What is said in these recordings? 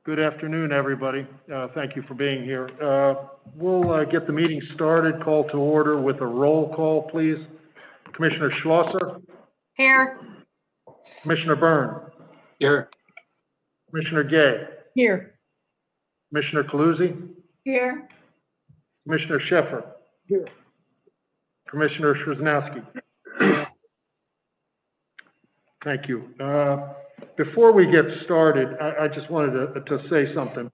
Good afternoon, everybody. Thank you for being here. We'll get the meeting started, call to order with a roll call, please. Commissioner Schlosser? Here. Commissioner Byrne? Here. Commissioner Gay? Here. Commissioner Caluzzi? Here. Commissioner Sheffer? Here. Commissioner Shrznowski? Thank you. Before we get started, I just wanted to say something.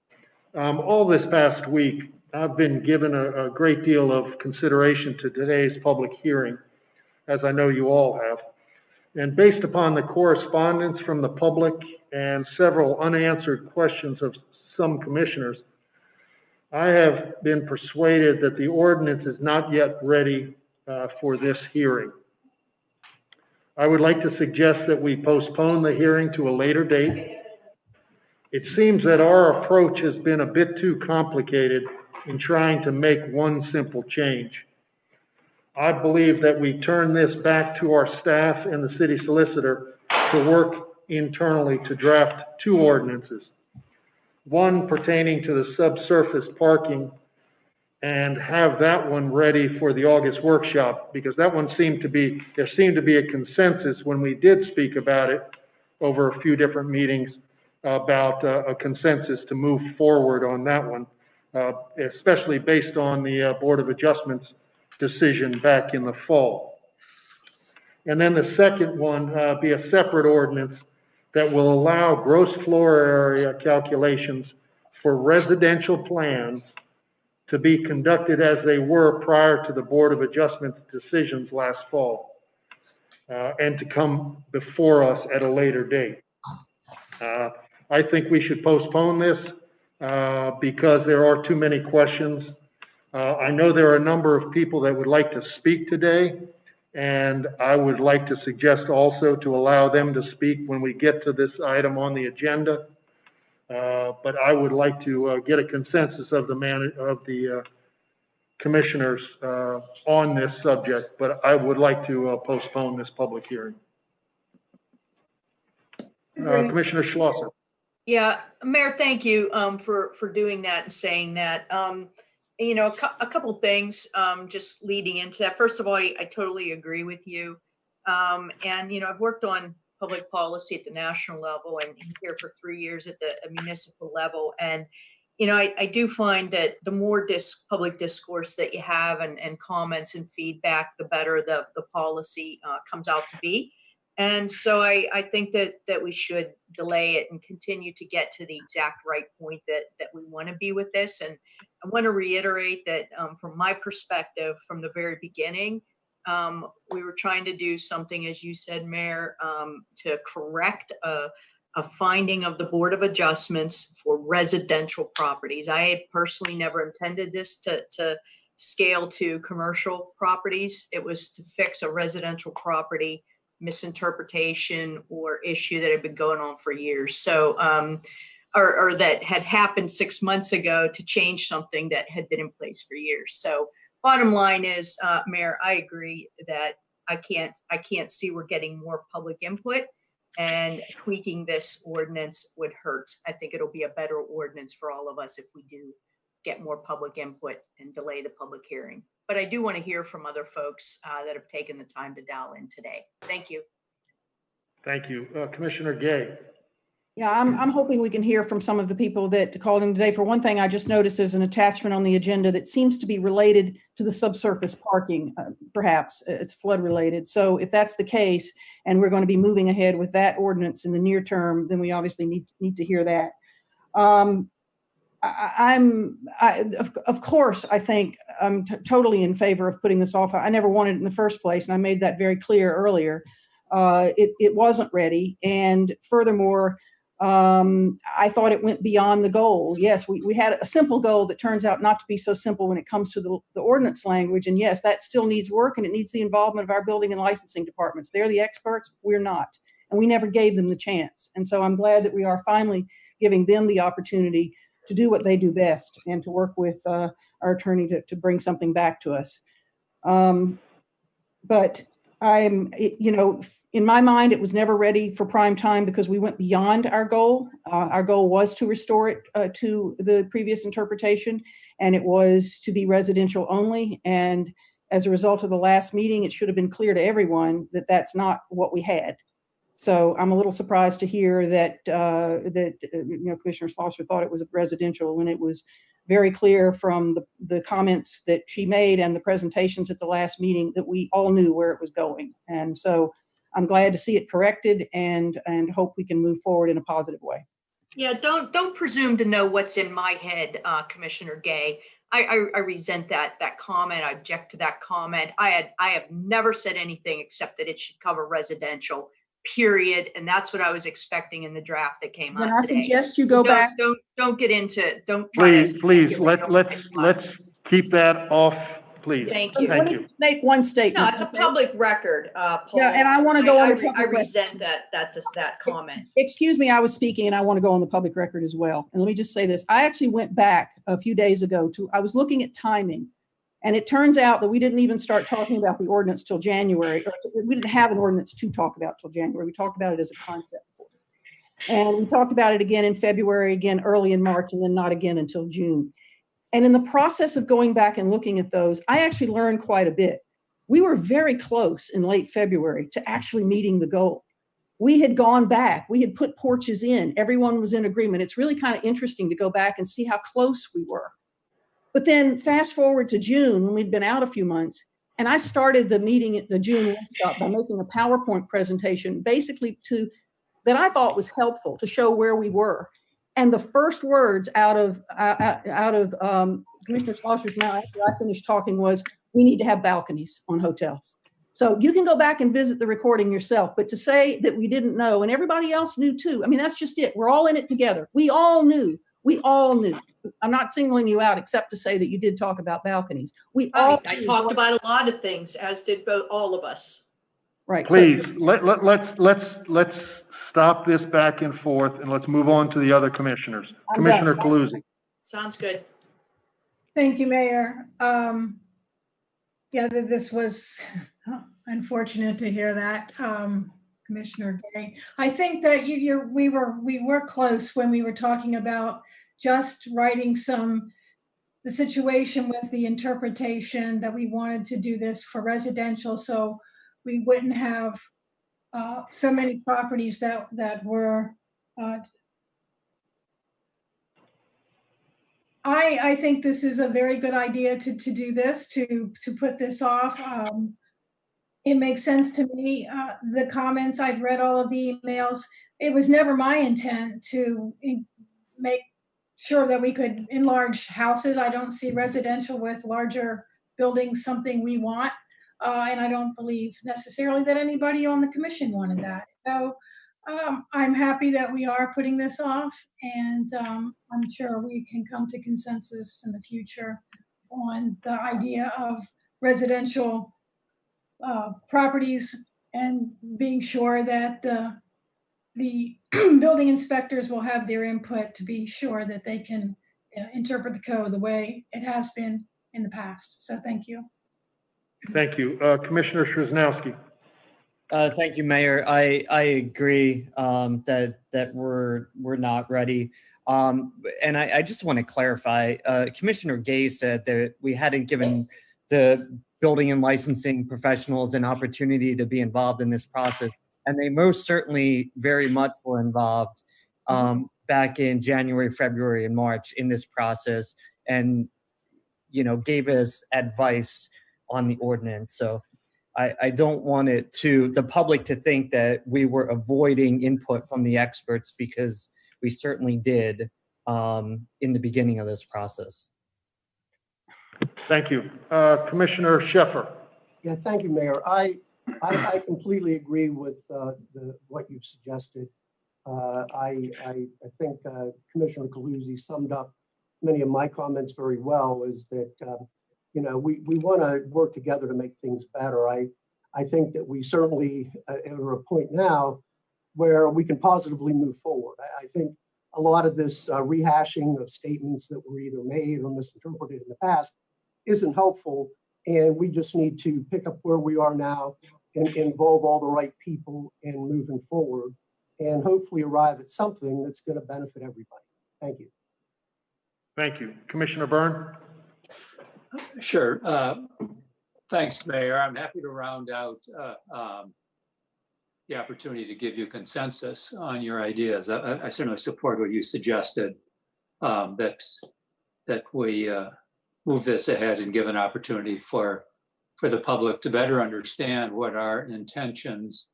All this past week, I've been given a great deal of consideration to today's public hearing, as I know you all have. And based upon the correspondence from the public and several unanswered questions of some commissioners, I have been persuaded that the ordinance is not yet ready for this hearing. I would like to suggest that we postpone the hearing to a later date. It seems that our approach has been a bit too complicated in trying to make one simple change. I believe that we turn this back to our staff and the city solicitor to work internally to draft two ordinances. One pertaining to the subsurface parking, and have that one ready for the August workshop, because that one there seemed to be a consensus when we did speak about it over a few different meetings about a consensus to move forward on that one, especially based on the Board of Adjustments decision back in the fall. And then the second one be a separate ordinance that will allow gross floor area calculations for residential plans to be conducted as they were prior to the Board of Adjustments decisions last fall, and to come before us at a later date. I think we should postpone this because there are too many questions. I know there are a number of people that would like to speak today, and I would like to suggest also to allow them to speak when we get to this item on the agenda. But I would like to get a consensus of the commissioners on this subject, but I would like to postpone this public hearing. Commissioner Schlosser. Yeah, Mayor, thank you for doing that and saying that. You know, a couple things just leading into that. First of all, I totally agree with you. And, you know, I've worked on public policy at the national level and here for 3 years at the municipal level. And, you know, I do find that the more public discourse that you have and comments and feedback, the better the policy comes out to be. And so I think that we should delay it and continue to get to the exact right point that we want to be with this. And I want to reiterate that from my perspective, from the very beginning, we were trying to do something, as you said, Mayor, to correct a finding of the Board of Adjustments for residential properties. I had personally never intended this to scale to commercial properties. It was to fix a residential property misinterpretation or issue that had been going on for years. So, or that had happened 6 months ago to change something that had been in place for years. So bottom line is, Mayor, I agree that I can't see we're getting more public input, and tweaking this ordinance would hurt. I think it'll be a better ordinance for all of us if we do get more public input and delay the public hearing. But I do want to hear from other folks that have taken the time to dial in today. Thank you. Thank you. Commissioner Gay. Yeah, I'm hoping we can hear from some of the people that called in today. For one thing, I just noticed there's an attachment on the agenda that seems to be related to the subsurface parking. Perhaps it's flood related. So if that's the case, and we're going to be moving ahead with that ordinance in the near term, then we obviously need to hear that. Of course, I think I'm totally in favor of putting this off. I never wanted it in the first place, and I made that very clear earlier. It wasn't ready, and furthermore, I thought it went beyond the goal. Yes, we had a simple goal that turns out not to be so simple when it comes to the ordinance language, and yes, that still needs work, and it needs the involvement of our building and licensing departments. They're the experts, we're not. and we never gave them the chance. And so I'm glad that we are finally giving them the opportunity to do what they do best and to work with our attorney to bring something back to us. But I'm, in my mind, it was never ready for prime time because we went beyond our goal. Our goal was to restore it to the previous interpretation, and it was to be residential only. And as a result of the last meeting, it should have been clear to everyone that that's not what we had. So I'm a little surprised to hear that Commissioner Schlosser thought it was residential when it was very clear from the comments that she made and the presentations at the last meeting that we all knew where it was going. And so I'm glad to see it corrected and hope we can move forward in a positive way. Yeah, don't presume to know what's in my head, Commissioner Gay. I resent that comment. I object to that comment. I have never said anything except that it should cover residential, period. And that's what I was expecting in the draft that came out today. And I suggest you go back. Don't get into, don't try to. Please, let's keep that off, please. Thank you. Let me make one statement. No, it's a public record, Paul. Yeah, and I want to go on the public I record. resent that comment. Excuse me, I was speaking and I want to go on the public record as well. And let me just say this. I actually went back a few days ago I was looking at timing, and it turns out that we didn't even start talking about the ordinance till January. We didn't have an ordinance to talk about till January. We talked about it as a concept. And we talked about it again in February, again early in March, and then not again until June. And in the process of going back and looking at those, I actually learned quite a bit. We were very close in late February to actually meeting the goal. We had gone back. We had put porches in. Everyone was in agreement. It's really kind of interesting to go back and see how close we were. But then fast forward to June, when we'd been out a few months, and I started the meeting at the June workshop by making a PowerPoint presentation, basically that I thought was helpful to show where we were. And the first words out of Commissioner Schlosser's mouth after I finished talking was, we need to have balconies on hotels. So you can go back and visit the recording yourself, but to say that we didn't know, and everybody else knew too, I mean, that's just it. We're all in it together. We all knew. I'm not singling you out except to say that you did talk about balconies. I talked about a lot of things, as did all of us. Right. Please, let's stop this back and forth, and let's move on to the other commissioners. Commissioner Calusi. Sounds good. Thank you, Mayor. Yeah, this was unfortunate to hear that, Commissioner Gay. I think that we were close when we were talking about just writing the situation with the interpretation that we wanted to do this for residential, so we wouldn't have so many properties that were. I think this is a very good idea to do this, to put this off. It makes sense to me. The comments, I've read all of the emails. It was never my intent to make sure that we could enlarge houses. I don't see residential with larger buildings something we want. And I don't believe necessarily that anybody on the commission wanted that. So I'm happy that we are putting this off, and I'm sure we can come to consensus in the future on the idea of residential properties and being sure that the building inspectors will have their input to be sure that they can interpret the code the way it has been in the past. So thank you. Thank you. Commissioner Szymanowski. Thank you, Mayor. I agree that we're not ready. And I just want to clarify, Commissioner Gay said that we hadn't given the building and licensing professionals an opportunity to be involved in this process. And they most certainly very much were involved back in January, February, and March in this process, and gave us advice on the ordinance. So I don't want the public to think that we were avoiding input from the experts, because we certainly did in the beginning of this process. Thank you. Commissioner Sheffer. Yeah, thank you, Mayor. I completely agree with what you've suggested. I think Commissioner Calusi summed up many of my comments very well, is that we want to work together to make things better. I think that we certainly are at a point now where we can positively move forward. I think a lot of this rehashing of statements that were either made or misinterpreted in the past isn't helpful. And we just need to pick up where we are now and involve all the right people in moving forward and hopefully arrive at something that's going to benefit everybody. Thank you. Thank you. Commissioner Byrne? Sure. Thanks, Mayor. I'm happy to round out the opportunity to give you consensus on your ideas. I certainly support what you suggested, that we move this ahead and give an opportunity for the public to better understand what our intentions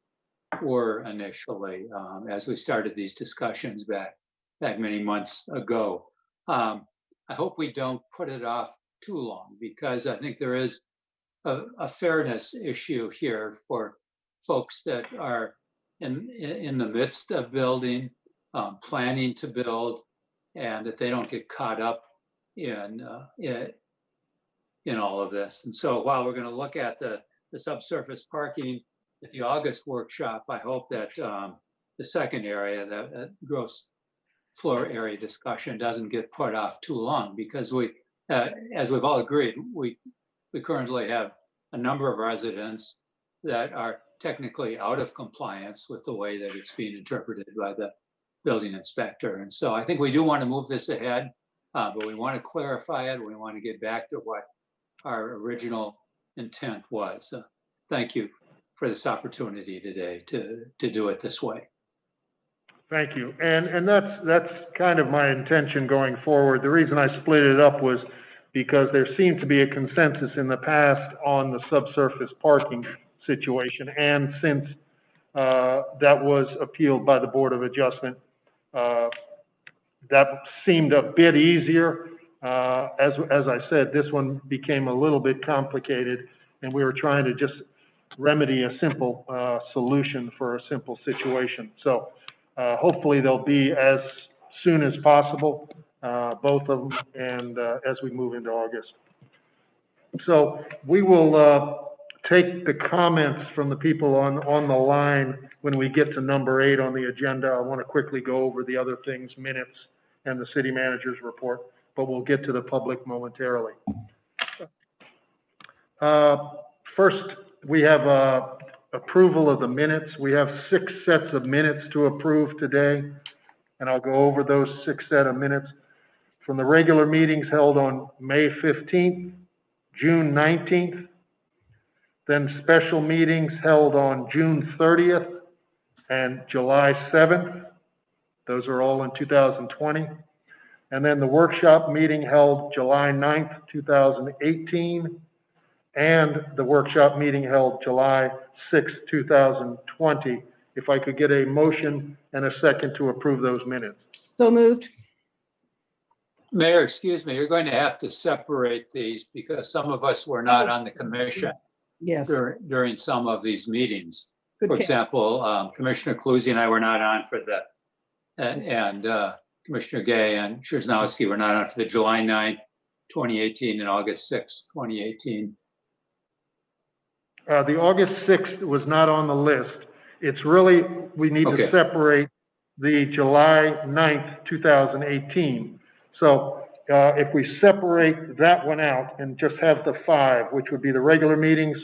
were initially as we started these discussions back many months ago. I hope we don't put it off too long, because I think there is a fairness issue here for folks that are in the midst of building, planning to build, and that they don't get caught up in all of this. And so while we're going to look at the subsurface parking at the August workshop, I hope that the second area, that gross floor area discussion, doesn't get put off too long, because we, as we've all agreed, we currently have a number of residents that are technically out of compliance with the way that it's being interpreted by the building inspector. And so I think we do want to move this ahead, but we want to clarify it. We want to get back to what our original intent was. Thank you for this opportunity today to do it this way. Thank you. And that's kind of my intention going forward. The reason I split it up was because there seemed to be a consensus in the past on the subsurface parking situation. And since that was appealed by the Board of Adjustment, that seemed a bit easier. As I said, this one became a little bit complicated, and we were trying to just remedy a simple solution for a simple situation. So hopefully they'll be as soon as possible, both of them, and as we move into August. So we will take the comments from the people on the line when we get to number 8 on the agenda. I want to quickly go over the other things, minutes and the city manager's report, but we'll get to the public momentarily. First, we have approval of the minutes. We have 6 sets of minutes to approve today, and I'll go over those 6 sets of minutes from the regular meetings held on May 15th, June 19th, then special meetings held on June 30th and July 7th. Those are all in 2020. And then the workshop meeting held July 9th, 2018, and the workshop meeting held July 6th, 2020. If I could get a motion and a second to approve those minutes. So moved. Mayor, excuse me, you're going to have to separate these because some of us were not on the commission Yes. during some of these meetings. Good For catch. example, Commissioner Cluzy and I were not on for the, and Commissioner Gay and Szyrzanowski were not on for the July 9th, 2018 and August 6th, 2018. The August 6th was not on the list. It's really, we need to separate the July 9th, 2018. So if we separate that one out and just have the 5, which would be the regular meetings,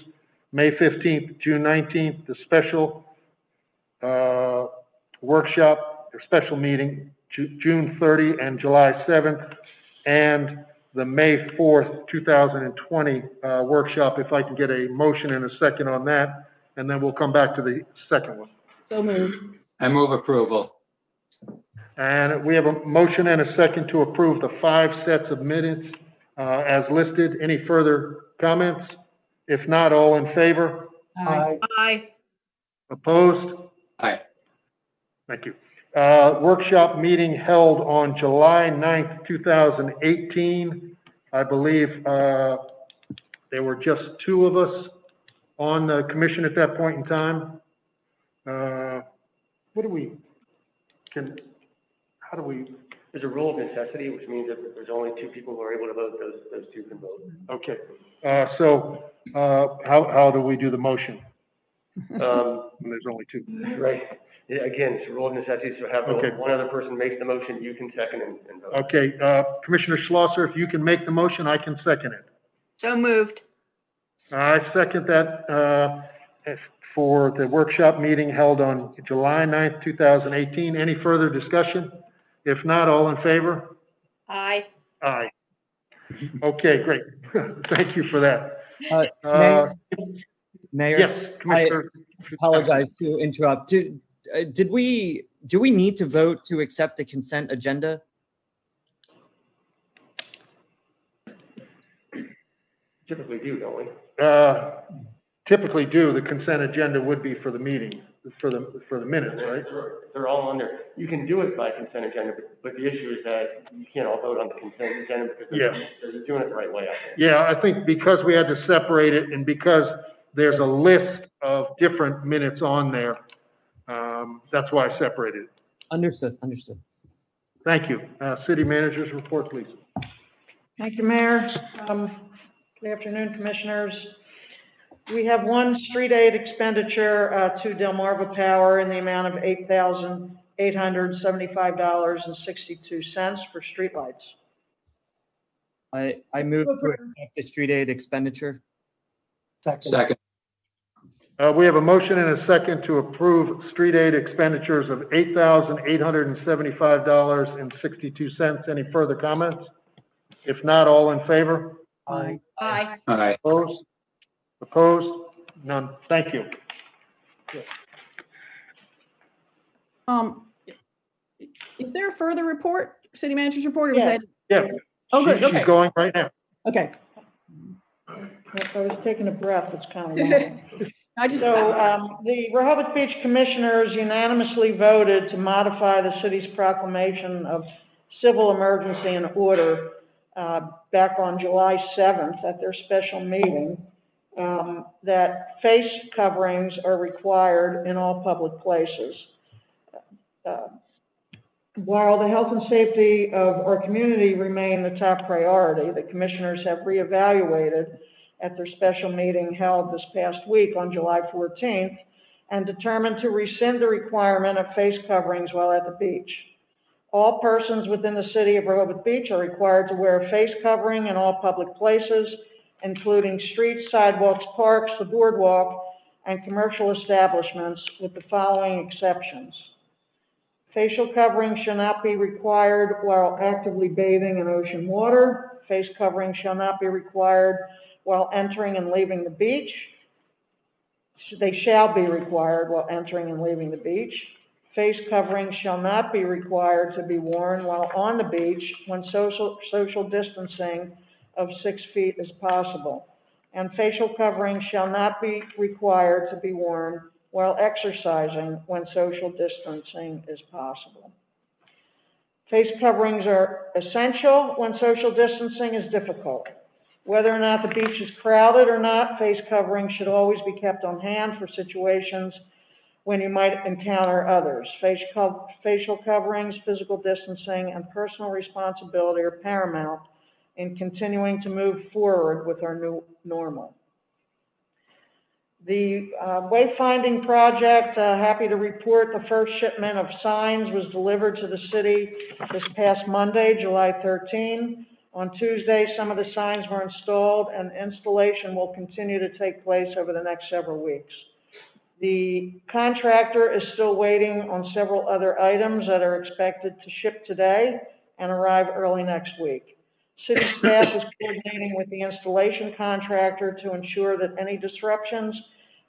May 15th, June 19th, the special workshop or special meeting, June 30 and July 7th, and the May 4th, 2020 workshop, if I can get a motion and a second on that, and then we'll come back to the second one. So moved. I move approval. And we have a motion and a second to approve the 5 sets of minutes as listed. Any further comments? If not, all in favor? Aye. Aye. Opposed? Aye. Thank you. Workshop meeting held on July 9th, 2018. I believe there were just 2 of us on the commission at that point in time. What do we, how do we? There's a rule of necessity, which means that if there's only 2 people who are able to vote, those 2 can vote. Okay. So how do we do the motion? When there's only 2. Right. Yeah, again, it's a rule of necessity, so have Okay. one other person makes the motion, you can second and vote. Okay, Commissioner Schlosser, if you can make the motion, I can second it. So moved. I second that, for the workshop meeting held on July 9th, 2018. Any further discussion? If not, all in favor? Aye. Aye. Okay, great. Thank you for that. Mayor, Yes, Commissioner. apologize to interrupt. Do we need to vote to accept the consent agenda? Typically do, don't we? Typically do. The consent agenda would be for the meeting, for the minutes, right? They're all on there. You can do it by consent agenda, but the issue is that you can't all vote on the consent agenda because they're doing it the right way, I think. Yeah, I think because we had to separate it and because there's a list of different minutes on there, that's why I separated it. Understood. Thank you. City Manager's report, please. Thank you, Mayor. Good afternoon, Commissioners. We have one street aid expenditure to Delmarva Power in the amount of $8,875.62 for streetlights. I move to accept the street aid expenditure. Second. We have a motion and a second to approve street aid expenditures of $8,875.62. Any further comments? If not, all in favor? Aye. Aye. Aye. Opposed? Opposed? None. Thank you. Is there a further report, City Manager's report, or was that? Yeah. Oh, good, She's okay, going right now. okay. If I was taking a breath, it's kind of long. I just, So the Rehoboth Beach Commissioners unanimously voted to modify the city's proclamation of civil emergency and order back on July 7th at their special meeting, that face coverings are required in all public places. While the health and safety of our community remain the top priority, the commissioners have reevaluated at their special meeting held this past week on July 14th and determined to rescind the requirement of face coverings while at the beach. All persons within the city of Rehoboth Beach are required to wear a face covering in all public places, including streets, sidewalks, parks, the boardwalk, and commercial establishments, with the following exceptions. Facial covering shall not be required while actively bathing in ocean water. Face covering shall not be required while entering and leaving the beach. They shall be required while entering and leaving the beach. Face covering shall not be required to be worn while on the beach when social distancing of 6 feet is possible. And facial covering shall not be required to be worn while exercising when social distancing is possible. Face coverings are essential when social distancing is difficult. Whether or not the beach is crowded or not, face coverings should always be kept on hand for situations when you might encounter others. Facial coverings, physical distancing, and personal responsibility are paramount in continuing to move forward with our new normal. The wayfinding project, happy to report the first shipment of signs was delivered to the city this past Monday, July 13. On Tuesday, some of the signs were installed, and installation will continue to take place over the next several weeks. The contractor is still waiting on several other items that are expected to ship today and arrive early next week. City staff is coordinating with the installation contractor to ensure that any disruptions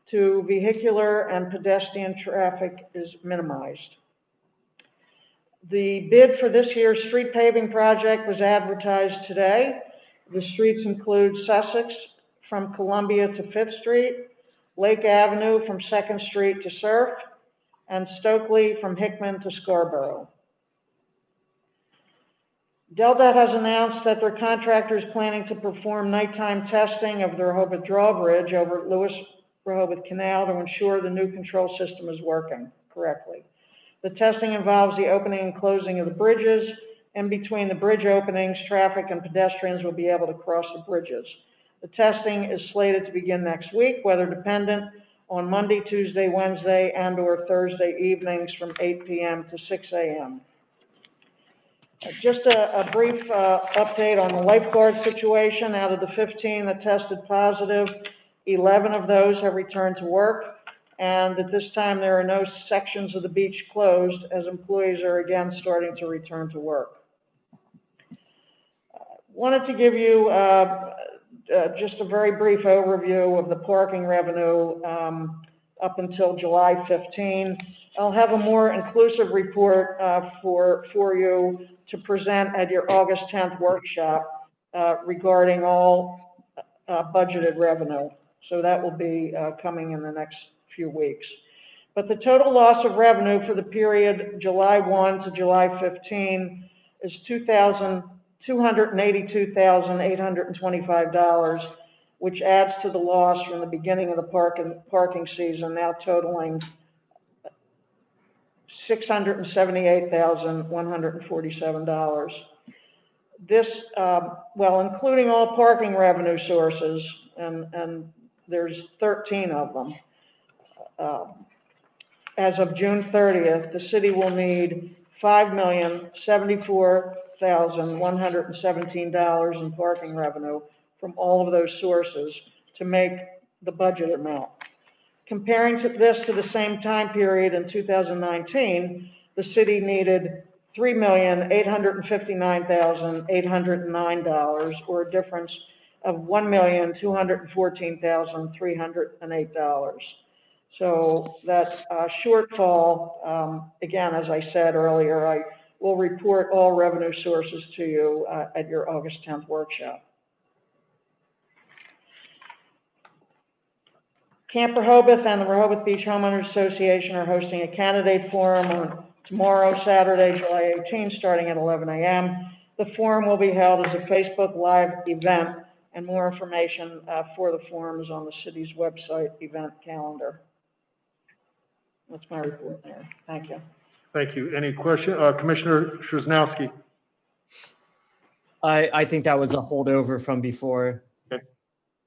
to vehicular and pedestrian traffic is minimized. The bid for this year's street paving project was advertised today. The streets include Sussex from Columbia to 5th Street, Lake Avenue from 2nd Street to Surf, and Stokely from Hickman to Scarborough. Delta has announced that their contractor is planning to perform nighttime testing of the Rehoboth Drawbridge over Lewis Rehoboth Canal to ensure the new control system is working correctly. The testing involves the opening and closing of the bridges. In between the bridge openings, traffic and pedestrians will be able to cross the bridges. The testing is slated to begin next week, weather dependent, on Monday, Tuesday, Wednesday, and/or Thursday evenings from 8 p.m. to 6 a.m. Just a brief update on the lifeguard situation. Out of the 15 that tested positive, 11 of those have returned to work. And at this time, there are no sections of the beach closed as employees are again starting to return to work. Wanted to give you just a very brief overview of the parking revenue up until July 15. I'll have a more inclusive report for you to present at your August 10th workshop regarding all budgeted revenue. So that will be coming in the next few weeks. But the total loss of revenue for the period July 1 to July 15 is $282,825, which adds to the loss from the beginning of the parking season, now totaling $678,147. This, well, including all parking revenue sources, and there's 13 of them. As of June 30th, the city will need $5,074,117 in parking revenue from all of those sources to make the budget amount. Comparing this to the same time period in 2019, the city needed $3,859,809, or a difference of $1,214,308. So that shortfall, again, as I said earlier, I will report all revenue sources to you at your August 10th workshop. Camp Rehoboth and the Rehoboth Beach Homeowners Association are hosting a candidate forum on tomorrow, Saturday, July 18, starting at 11 a.m. The forum will be held as a Facebook Live event, and more information for the forum is on the city's website event calendar. That's my report there. Thank you. Thank you. Any question? Commissioner Szymanowski? I think that was a holdover from before. Okay.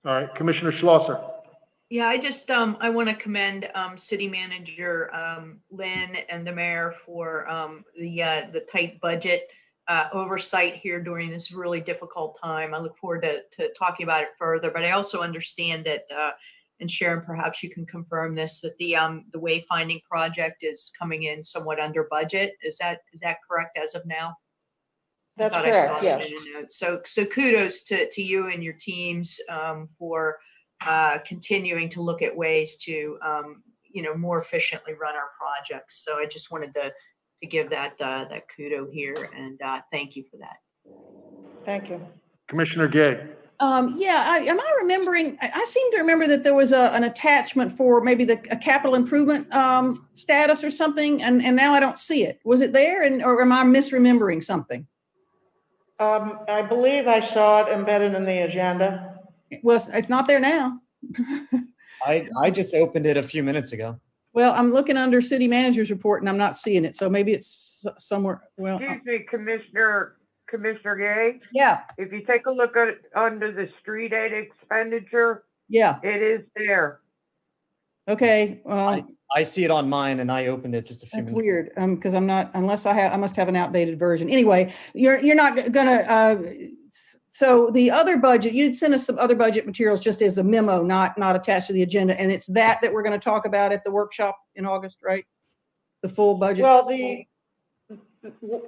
All right. Commissioner Schlosser? Yeah, I just, I want to commend City Manager Lynn and the mayor for the tight budget oversight here during this really difficult time. I look forward to talking about it further, but I also understand that, and Sharon, perhaps you can confirm this, that the wayfinding project is coming in somewhat under budget. Is that correct as of now? That's I correct, saw yes. that in a note. So kudos to you and your teams for continuing to look at ways to more efficiently run our projects. So I just wanted to give that kudo here, and thank you for that. Thank you. Commissioner Gay? Yeah, am I remembering? I seem to remember that there was an attachment for maybe a capital improvement status or something, and now I don't see it. Was it there, or am I misremembering something? I believe I saw it embedded in the agenda. Well, it's not there now. I just opened it a few minutes ago. Well, I'm looking under city manager's report and I'm not seeing it. So maybe it's somewhere. Well, Excuse me, Commissioner Gay. Yeah. If you take a look at it under the street aid expenditure, Yeah. it is there. Okay. Well, I see it on mine, and I opened it just a few that's minutes. weird. Because I'm not, unless I must have an outdated version. Anyway, you're not gonna. So the other budget, you'd send us some other budget materials just as a memo, not attached to the agenda, and it's that we're going to talk about at the workshop in August, right? The full budget. Well,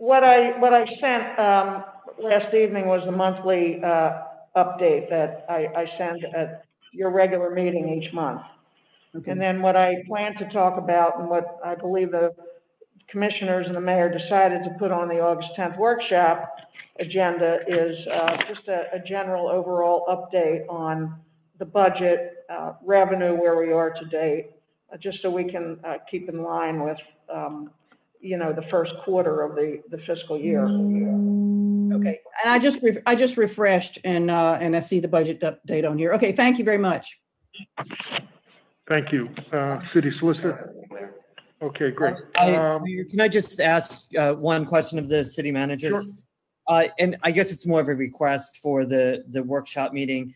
what I sent last evening was the monthly update that I send at your regular meeting each month. Okay. And then what I plan to talk about, and what I believe the commissioners and the mayor decided to put on the August 10th workshop agenda, is just a general overall update on the budget, revenue, where we are to date, just so we can keep in line with the first quarter of the fiscal year. Okay, and I just refreshed, and I see the budget update on here. Okay, thank you very much. Thank you. City Solicitor? Okay, great. Can I just ask one question of the city manager? Sure. And I guess it's more of a request for the workshop meeting.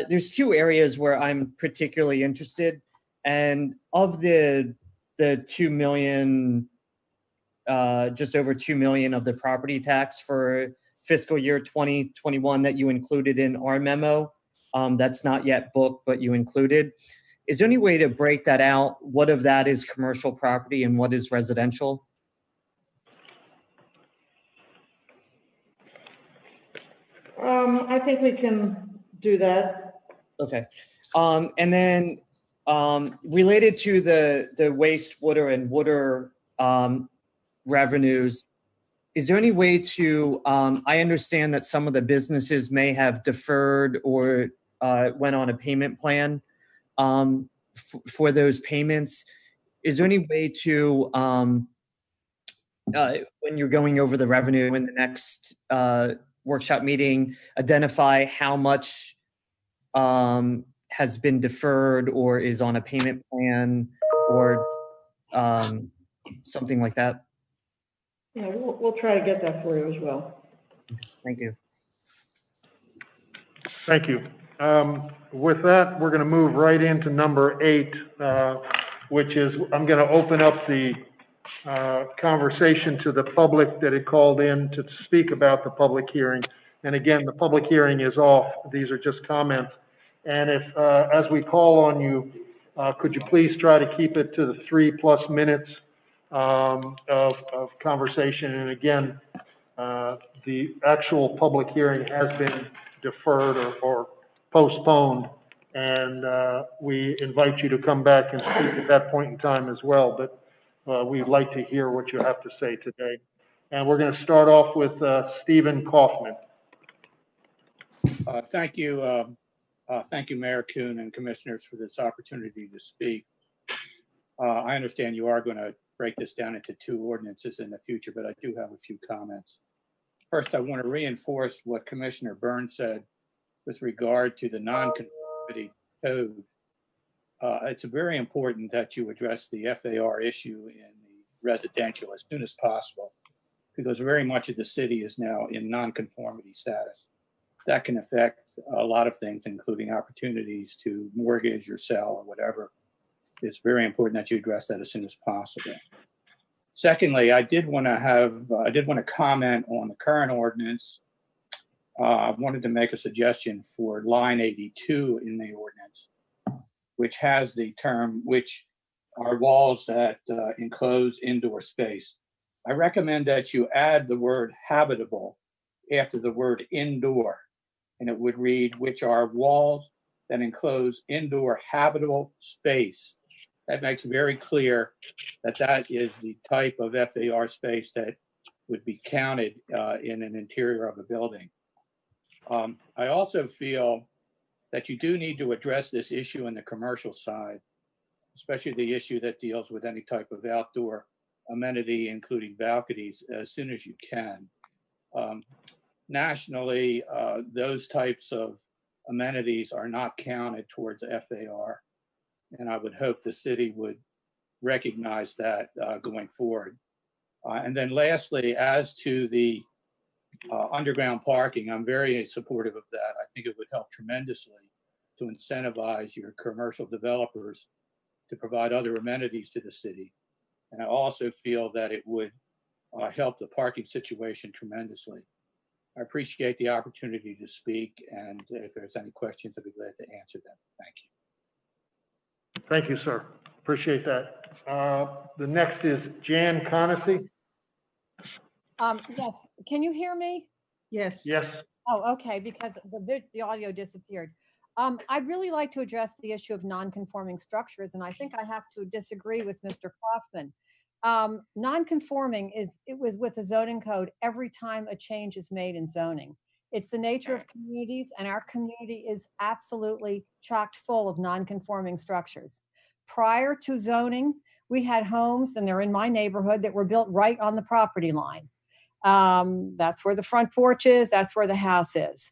There's two areas where I'm particularly interested. And of the 2 million, just over 2 million of the property tax for fiscal year 2021 that you included in our memo, that's not yet booked, but you included. Is there any way to break that out? What of that is commercial property and what is residential? I think we can do that. Okay. And then related to the wastewater and water revenues, is there any way to, I understand that some of the businesses may have deferred or went on a payment plan for those payments. Is there any way to, when you're going over the revenue in the next workshop meeting, identify how much has been deferred or is on a payment plan or something like that? Yeah, we'll try to get that for you as well. Thank you. Thank you. With that, we're going to move right into number 8, which is, I'm going to open up the conversation to the public that had called in to speak about the public hearing. And again, the public hearing is off. These are just comments. And if, as we call on you, could you please try to keep it to the 3+ minutes of conversation? And again, the actual public hearing has been deferred or postponed, and we invite you to come back and speak at that point in time as well. But we'd like to hear what you have to say today. And we're going to start off with Stephen Kaufman. Thank you. Thank you, Mayor Kuhn and commissioners, for this opportunity to speak. I understand you are going to break this down into 2 ordinances in the future, but I do have a few comments. First, I want to reinforce what Commissioner Burns said with regard to the non-conformity code. It's very important that you address the FAR issue in the residential as soon as possible, because very much of the city is now in non-conformity status. That can affect a lot of things, including opportunities to mortgage or sell or whatever. It's very important that you address that as soon as possible. Secondly, I did want to comment on the current ordinance. I wanted to make a suggestion for line 82 in the ordinance, which has the term, which are walls that enclose indoor space. I recommend that you add the word habitable after the word indoor, and it would read, which are walls that enclose indoor habitable space. That makes very clear that that is the type of FAR space that would be counted in an interior of a building. I also feel that you do need to address this issue in the commercial side, especially the issue that deals with any type of outdoor amenity, including balconies, as soon as you can. Nationally, those types of amenities are not counted towards FAR. And I would hope the city would recognize that going forward. And then lastly, as to the underground parking, I'm very supportive of that. I think it would help tremendously to incentivize your commercial developers to provide other amenities to the city. And I also feel that it would help the parking situation tremendously. I appreciate the opportunity to speak, and if there's any questions, I'd be glad to answer them. Thank you. Thank you, sir. Appreciate that. The next is Jan Conacy. Yes, can you hear me? Yes. Yes. Oh, okay, because the audio disappeared. I'd really like to address the issue of non-conforming structures, and I think I have to disagree with Mr. Kaufman. Non-conforming it was with the zoning code every time a change is made in zoning. It's the nature of communities, and our community is absolutely chock full of non-conforming structures. Prior to zoning, we had homes, and they're in my neighborhood, that were built right on the property line. That's where the front porch is. That's where the house is.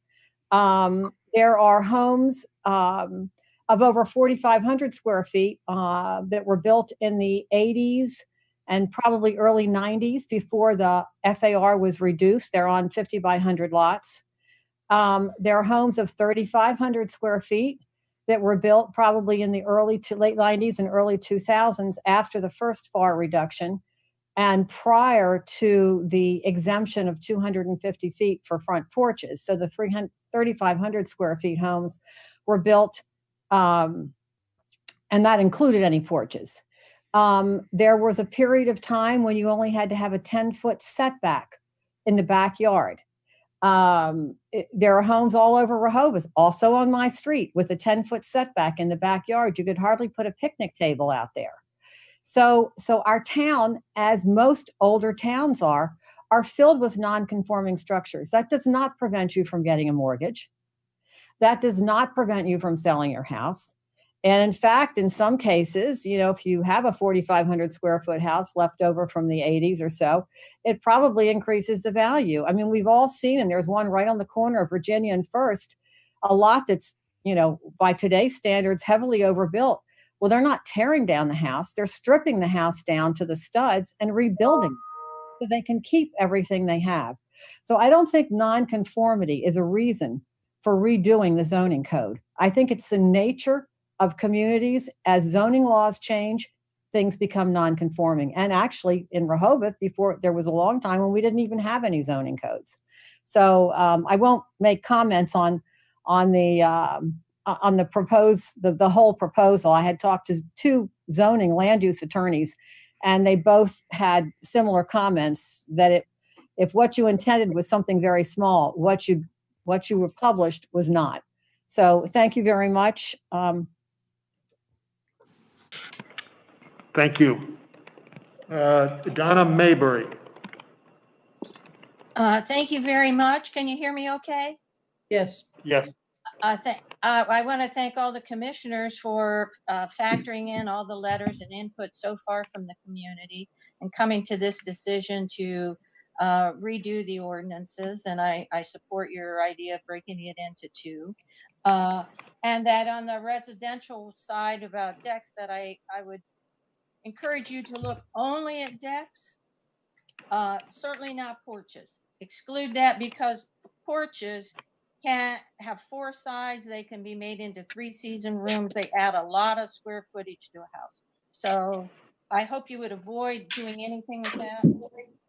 There are homes of over 4,500 square feet that were built in the 80s and probably early 90s before the FAR was reduced. They're on 50 by 100 lots. There are homes of 3,500 square feet that were built probably in the late 90s and early 2000s after the first FAR reduction and prior to the exemption of 250 feet for front porches. So the 3,500 square feet homes were built, and that included any porches. There was a period of time when you only had to have a 10-foot setback in the backyard. There are homes all over Rehoboth, also on my street, with a 10-foot setback in the backyard. You could hardly put a picnic table out there. So our town, as most older towns are filled with non-conforming structures. That does not prevent you from getting a mortgage. That does not prevent you from selling your house. And in fact, in some cases, you know, if you have a 4,500 square foot house left over from the 80s or so, it probably increases the value. I mean, we've all seen, and there's one right on the corner of Virginia and First, a lot that's, you know, by today's standards, heavily overbuilt. Well, they're not tearing down the house. They're stripping the house down to the studs and rebuilding so they can keep everything they have. So I don't think nonconformity is a reason for redoing the zoning code. I think it's the nature of communities. As zoning laws change, things become non-conforming. And actually in Rehoboth, before, there was a long time when we didn't even have any zoning codes. So I won't make comments on the whole proposal. I had talked to 2 zoning land use attorneys, and they both had similar comments that if what you intended was something very small, what you were published was not. So thank you very much. Thank you. Donna Maybury. Thank you very much. Can you hear me okay? Yes. Yes. I want to thank all the commissioners for factoring in all the letters and input so far from the community and coming to this decision to redo the ordinances. And I support your idea of breaking it into 2. And that on the residential side about decks, that I would encourage you to look only at decks, certainly not porches. Exclude that, because porches can have 4 sides. They can be made into 3-season rooms. They add a lot of square footage to a house. So I hope you would avoid doing anything with that.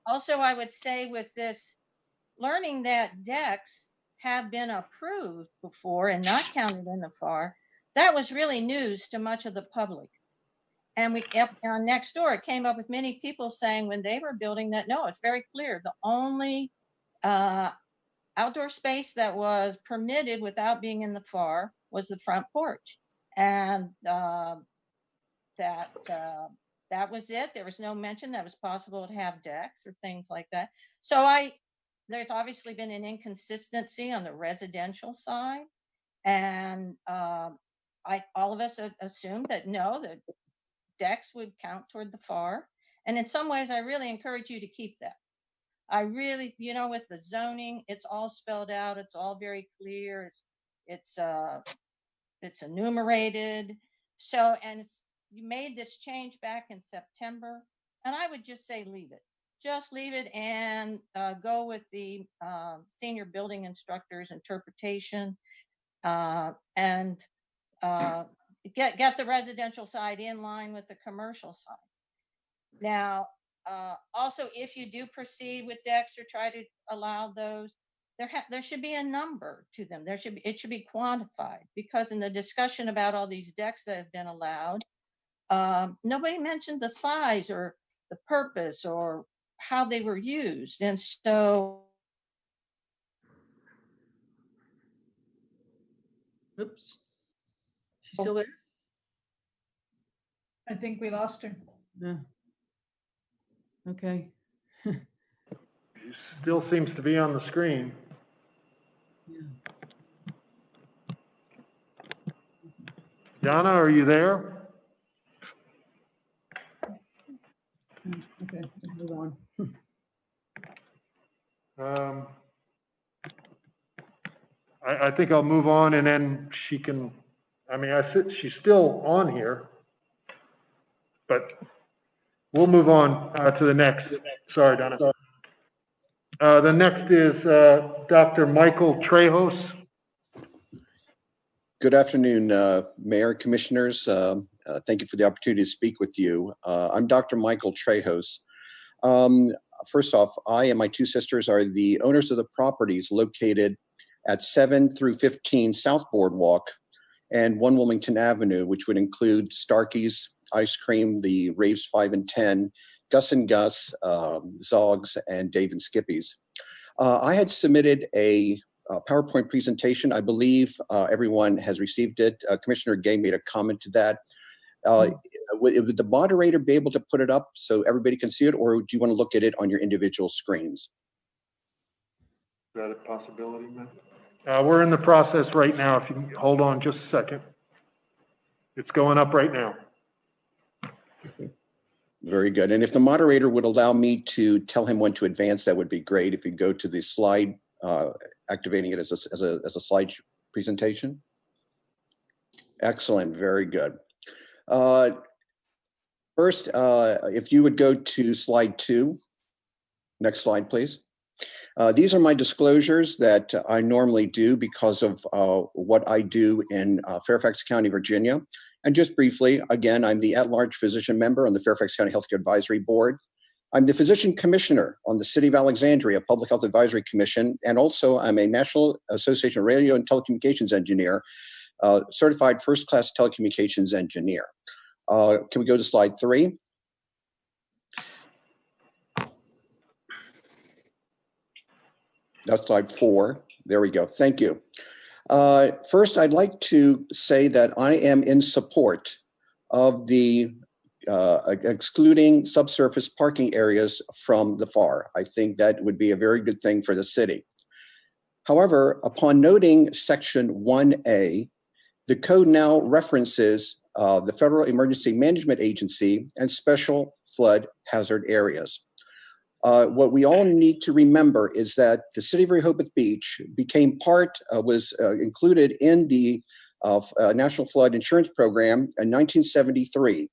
Also, I would say with this, learning that decks have been approved before and not counted in the FAR, that was really news to much of the public. And next door, it came up with many people saying when they were building that, no, it's very clear. The only outdoor space that was permitted without being in the FAR was the front porch. And that was it. There was no mention that it was possible to have decks or things like that. So there's obviously been an inconsistency on the residential side. And all of us assumed that no, that decks would count toward the FAR. And in some ways, I really encourage you to keep that. I really, you know, with the zoning, it's all spelled out. It's all very clear. It's enumerated. So, and you made this change back in September, and I would just say leave it. Just leave it and go with the senior building instructor's interpretation and get the residential side in line with the commercial side. Now, also, if you do proceed with decks or try to allow those, there should be a number to them. It should be quantified, because in the discussion about all these decks that have been allowed, nobody mentioned the size or the purpose or how they were used. And so, Oops. She's still there? I think we lost her. Yeah. Okay. Still seems to be on the screen. Yeah. Donna, are you there? Okay, let's move on. I think I'll move on, and then she can, I mean, she's still on here, but we'll move on to the next. Sorry, Donna. The next is Dr. Michael Trejos. Good afternoon, Mayor, Commissioners. Thank you for the opportunity to speak with you. I'm Dr. Michael Trejos. First off, I and my two sisters are the owners of the properties located at 7 through 15 South Boardwalk and 1 Wilmington Avenue, which would include Starkey's Ice Cream, the Raves 5 and 10, Gus and Gus, Zogs, and Dave and Skippy's. I had submitted a PowerPoint presentation. I believe everyone has received it. Commissioner Gay made a comment to that. Would the moderator be able to put it up so everybody can see it, or do you want to look at it on your individual screens? Is that a possibility, man? We're in the process right now. If you can hold on just a second. It's going up right now. Very good. And if the moderator would allow me to tell him when to advance, that would be great. If you go to the slide, activating it as a slide presentation. Excellent. Very good. First, if you would go to slide 2. Next slide, please. These are my disclosures that I normally do because of what I do in Fairfax County, Virginia. And just briefly, again, I'm the at-large physician member on the Fairfax County Healthcare Advisory Board. I'm the physician commissioner on the City of Alexandria Public Health Advisory Commission, and also I'm a National Association of Radio and Telecommunications Engineer, certified first-class telecommunications engineer. Can we go to slide 3? That's slide 4. There we go. Thank you. First, I'd like to say that I am in support of the excluding subsurface parking areas from the FAR. I think that would be a very good thing for the city. However, upon noting section 1A, the code now references the Federal Emergency Management Agency and special flood hazard areas. What we all need to remember is that the city of Rehoboth Beach became was included in the National Flood Insurance Program in 1973.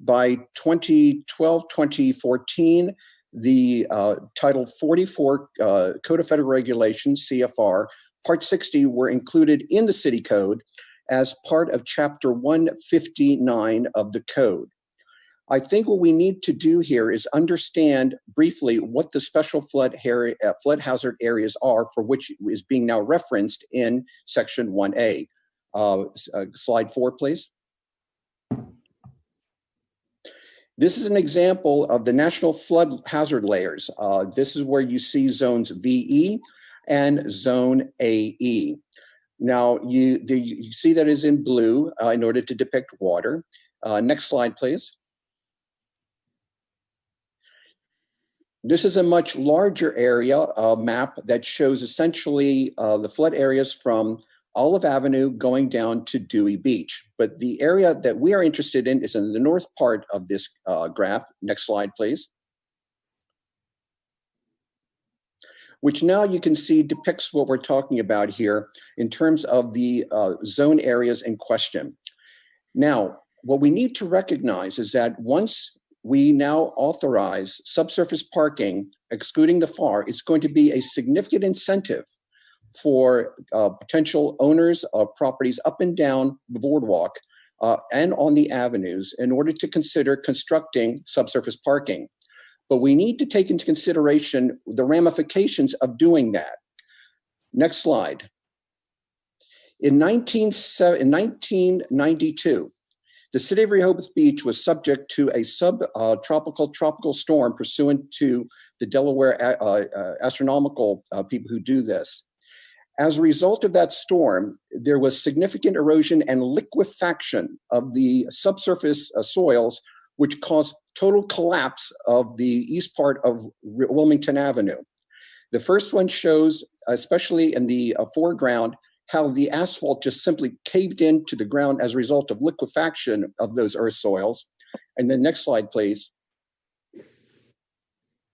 By 2012, 2014, the Title 44 Code of Federal Regulations, CFR, Part 60 were included in the city code as part of Chapter 159 of the code. I think what we need to do here is understand briefly what the special flood hazard areas are, for which is being now referenced in Section 1A. Slide 4, please. This is an example of the national flood hazard layers. This is where you see zones VE and zone AE. Now, you see that is in blue in order to depict water. Next slide, please. This is a much larger area map that shows essentially the flood areas from Olive Avenue going down to Dewey Beach. But the area that we are interested in is in the north part of this graph. Next slide, please. Which now you can see depicts what we're talking about here in terms of the zone areas in question. Now, what we need to recognize is that once we now authorize subsurface parking, excluding the FAR, it's going to be a significant incentive for potential owners of properties up and down the boardwalk and on the avenues in order to consider constructing subsurface parking. But we need to take into consideration the ramifications of doing that. Next slide. In 1992, the city of Rehoboth Beach was subject to a tropical storm pursuant to the Delaware astronomical people who do this. As a result of that storm, there was significant erosion and liquefaction of the subsurface soils, which caused total collapse of the east part of Wilmington Avenue. The first one shows, especially in the foreground, how the asphalt just simply caved into the ground as a result of liquefaction of those earth soils. And then next slide, please.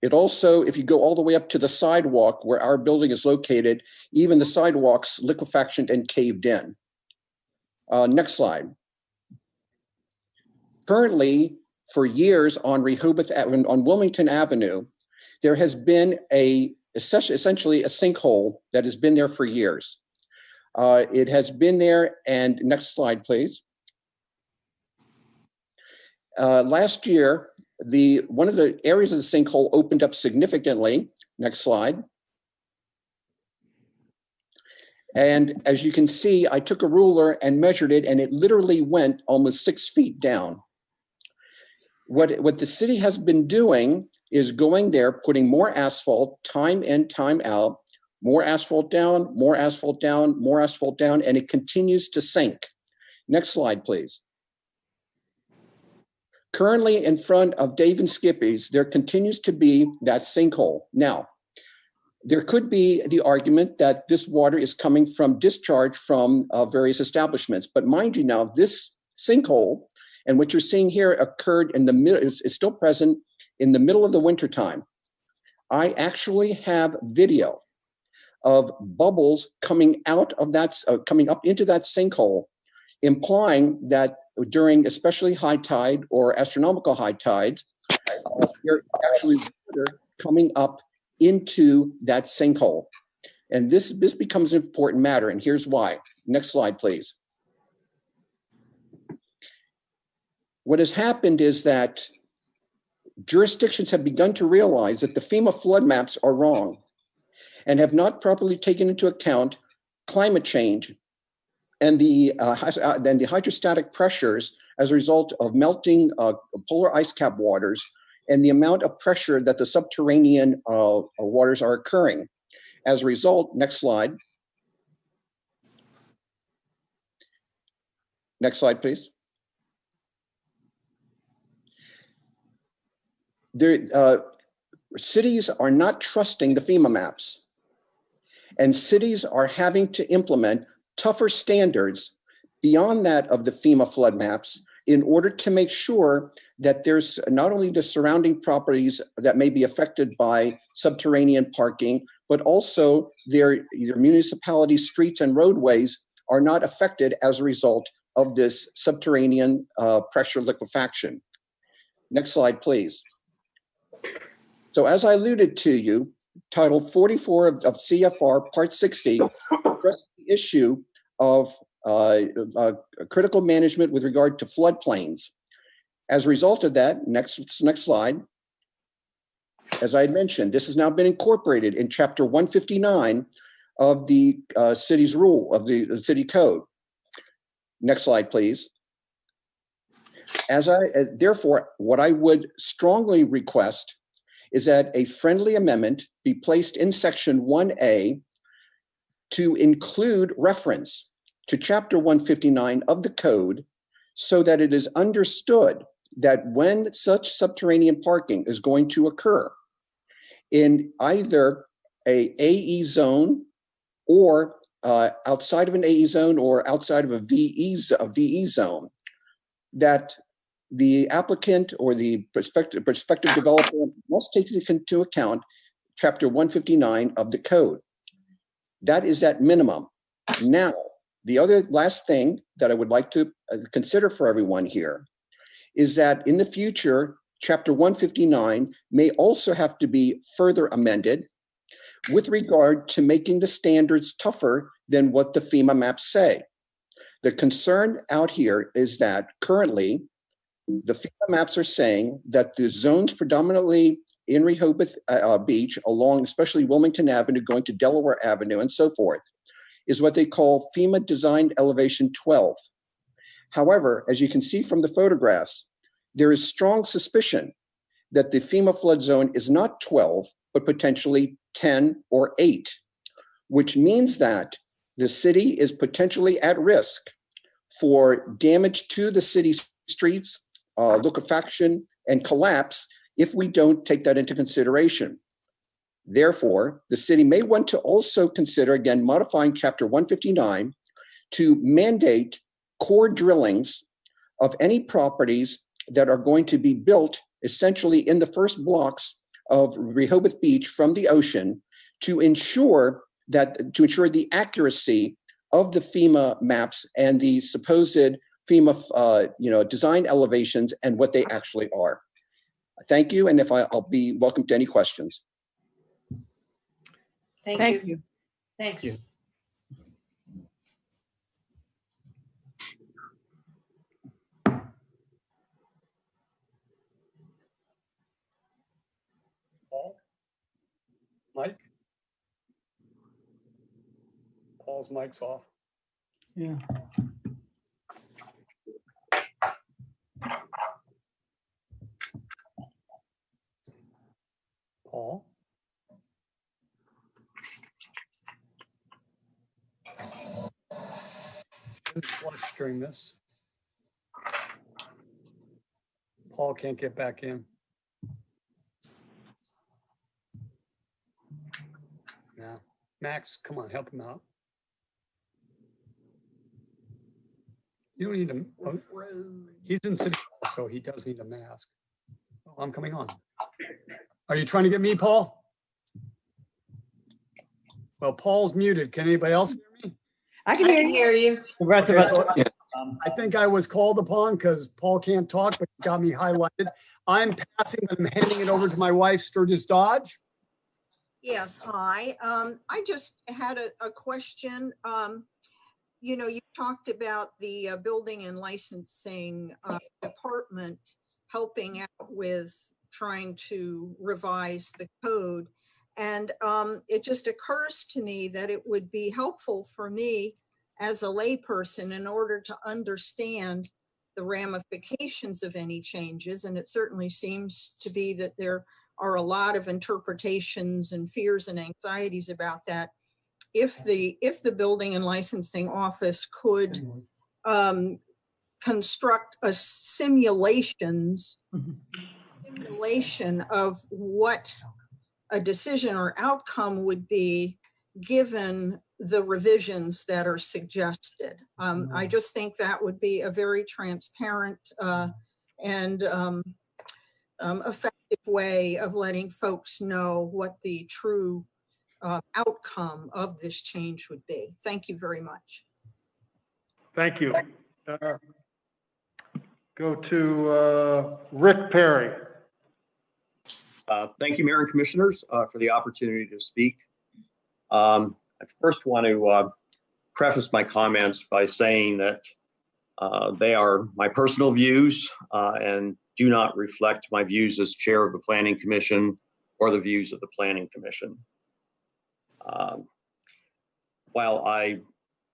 It also, if you go all the way up to the sidewalk where our building is located, even the sidewalks liquefaction and caved in. Next slide. Currently, for years on Wilmington Avenue, there has been essentially a sinkhole that has been there for years. It has been there, and next slide, please. Last year, one of the areas of the sinkhole opened up significantly. Next slide. And as you can see, I took a ruler and measured it, and it literally went almost 6 feet down. What the city has been doing is going there, putting more asphalt, time in, time out, more asphalt down, more asphalt down, more asphalt down, and it continues to sink. Next slide, please. Currently in front of Dave and Skippy's, there continues to be that sinkhole. Now, there could be the argument that this water is coming from discharge from various establishments. But mind you now, this sinkhole and what you're seeing here occurred in the middle, is still present in the middle of the winter time. I actually have video of bubbles coming out of that, coming up into that sinkhole, implying that during especially high tide or astronomical high tides, you're actually coming up into that sinkhole. And this becomes an important matter, and here's why. Next slide, please. What has happened is that jurisdictions have begun to realize that the FEMA flood maps are wrong and have not properly taken into account climate change and the hydrostatic pressures as a result of melting polar ice cap waters and the amount of pressure that the subterranean waters are occurring. As a result, next slide. Next slide, please. Cities are not trusting the FEMA maps, and cities are having to implement tougher standards beyond that of the FEMA flood maps in order to make sure that there's not only the surrounding properties that may be affected by subterranean parking, but also their municipality streets and roadways are not affected as a result of this subterranean pressure liquefaction. Next slide, please. So as I alluded to you, Title 44 of CFR Part 60 addresses the issue of critical management with regard to floodplains. As a result of that, next slide, as I had mentioned, this has now been incorporated in Chapter 159 of the city's rule, of the city code. Next slide, please. Therefore, what I would strongly request is that a friendly amendment be placed in Section 1A to include reference to Chapter 159 of the code so that it is understood that when such subterranean parking is going to occur in either a AE zone or outside of an AE zone or outside of a VE zone, that the applicant or the prospective developer must take into account Chapter 159 of the code. That is at minimum. Now, the other last thing that I would like to consider for everyone here is that in the future, Chapter 159 may also have to be further amended with regard to making the standards tougher than what the FEMA maps say. The concern out here is that currently, the FEMA maps are saying that the zones predominantly in Rehoboth Beach, along especially Wilmington Avenue, going to Delaware Avenue and so forth, is what they call FEMA Designed Elevation 12. However, as you can see from the photographs, there is strong suspicion that the FEMA flood zone is not 12, but potentially 10 or 8, which means that the city is potentially at risk for damage to the city's streets, liquefaction, and collapse if we don't take that into consideration. Therefore, the city may want to also consider, again, modifying Chapter 159 to mandate core drillings of any properties that are going to be built essentially in the first blocks of Rehoboth Beach from the ocean to ensure the accuracy of the FEMA maps and the supposed FEMA design elevations and what they actually are. Thank you, and I'll be welcome to any questions. Thank you. Thanks. Thank you. Paul's mic's off. Yeah. Paul? Watch during this. Paul can't get back in. Yeah. Max, come on, help him out. You don't need to. Oh, he's in City Hall, so he does need a mask. Oh, I'm coming on. Are you trying to get me, Paul? Well, Paul's muted. Can anybody else hear me? I can hear you. The rest Okay, of us. so I think I was called upon because Paul can't talk, but he got me highlighted. I'm handing it over to my wife, Sturgis Dodge. Yes, hi. I just had a question. You know, you talked about the building and licensing department helping out with trying to revise the code. And it just occurs to me that it would be helpful for me as a layperson in order to understand the ramifications of any changes. And it certainly seems to be that there are a lot of interpretations and fears and anxieties about that. If the building and licensing office could construct a simulation of what a decision or outcome would be given the revisions that are suggested. I just think that would be a very transparent and effective way of letting folks know what the true outcome of this change would be. Thank you very much. Thank you. Go to Rick Perry. Thank you, Mayor and Commissioners, for the opportunity to speak. I first want to preface my comments by saying that they are my personal views and do not reflect my views as chair of the Planning Commission or the views of the Planning Commission. While I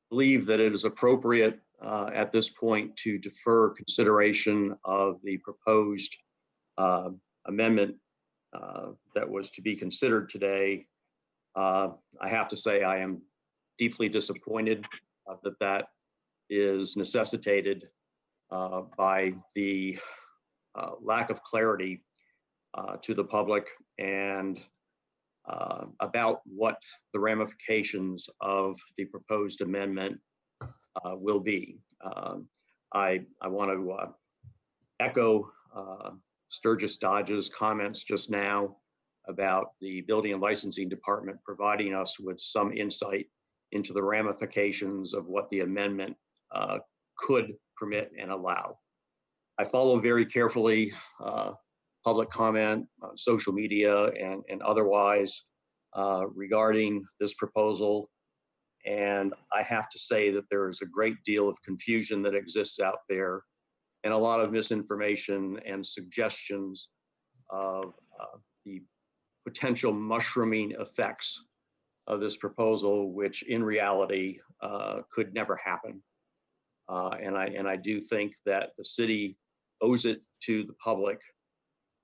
believe that it is appropriate at this point to defer consideration of the proposed amendment that was to be considered today, I have to say I am deeply disappointed that that is necessitated by the lack of clarity to the public and about what the ramifications of the proposed amendment will be. I want to echo Sturgis Dodge's comments just now about the Building and Licensing Department providing us with some insight into the ramifications of what the amendment could permit and allow. I follow very carefully public comment on social media and otherwise regarding this proposal. And I have to say that there is a great deal of confusion that exists out there and a lot of misinformation and suggestions of the potential mushrooming effects of this proposal, which in reality could never happen. And I do think that the city owes it to the public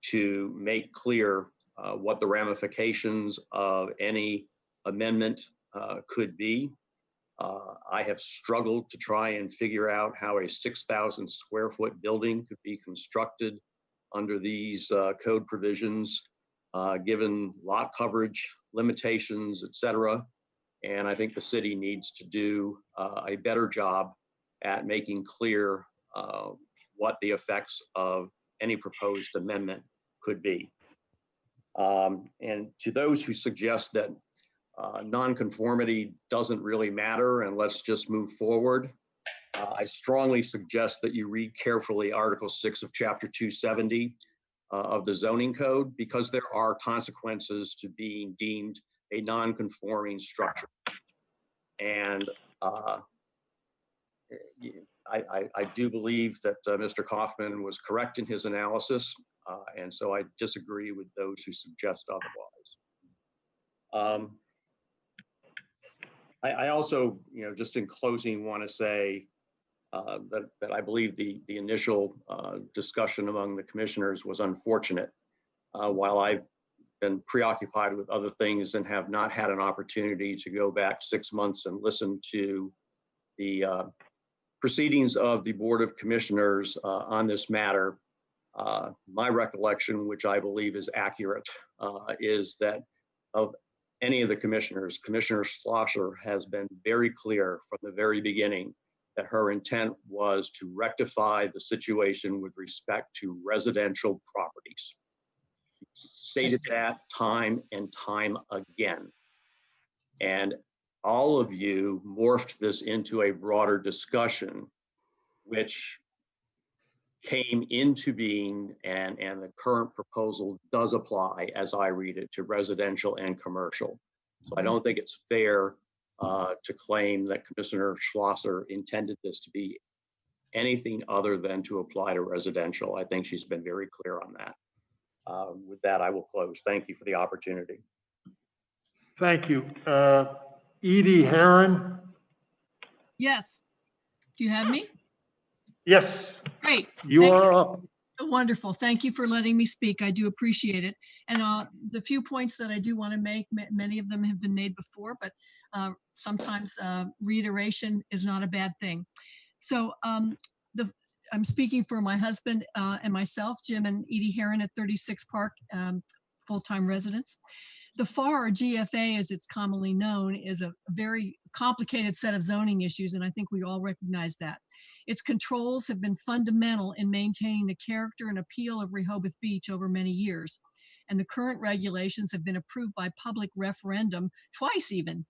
to make clear what the ramifications of any amendment could be. I have struggled to try and figure out how a 6,000 square foot building could be constructed under these code provisions, given lot coverage, limitations, et cetera. And I think the city needs to do a better job at making clear what the effects of any proposed amendment could be. And to those who suggest that nonconformity doesn't really matter and let's just move forward, I strongly suggest that you read carefully Article 6 of Chapter 270 of the zoning code, because there are consequences to being deemed a non-conforming structure. And I do believe that Mr. Kaufman was correct in his analysis, and so I disagree with those who suggest otherwise. I also, just in closing, want to say that I believe the initial discussion among the commissioners was unfortunate. While I've been preoccupied with other things and have not had an opportunity to go back 6 months and listen to the proceedings of the Board of Commissioners on this matter, my recollection, which I believe is accurate, is that of any of the commissioners, Commissioner Schlosser has been very clear from the very beginning that her intent was to rectify the situation with respect to residential properties. Stated that time and time again. And all of you morphed this into a broader discussion, which came into being, and the current proposal does apply, as I read it, to residential and commercial. So I don't think it's fair to claim that Commissioner Schlosser intended this to be anything other than to apply to residential. I think she's been very clear on that. With that, I will close. Thank you for the opportunity. Thank you. Edie Heron? Yes. Do you have me? Yes. Great. You are up. Wonderful. Thank you for letting me speak. I do appreciate it. And the few points that I do want to make, many of them have been made before, but sometimes reiteration is not a bad thing. So I'm speaking for my husband and myself, Jim and Edie Heron at 36 Park, full-time residents. The FAR, or GFA as it's commonly known, is a very complicated set of zoning issues, and I think we all recognize that. Its controls have been fundamental in maintaining the character and appeal of Rehoboth Beach over many years, and the current regulations have been approved by public referendum twice even.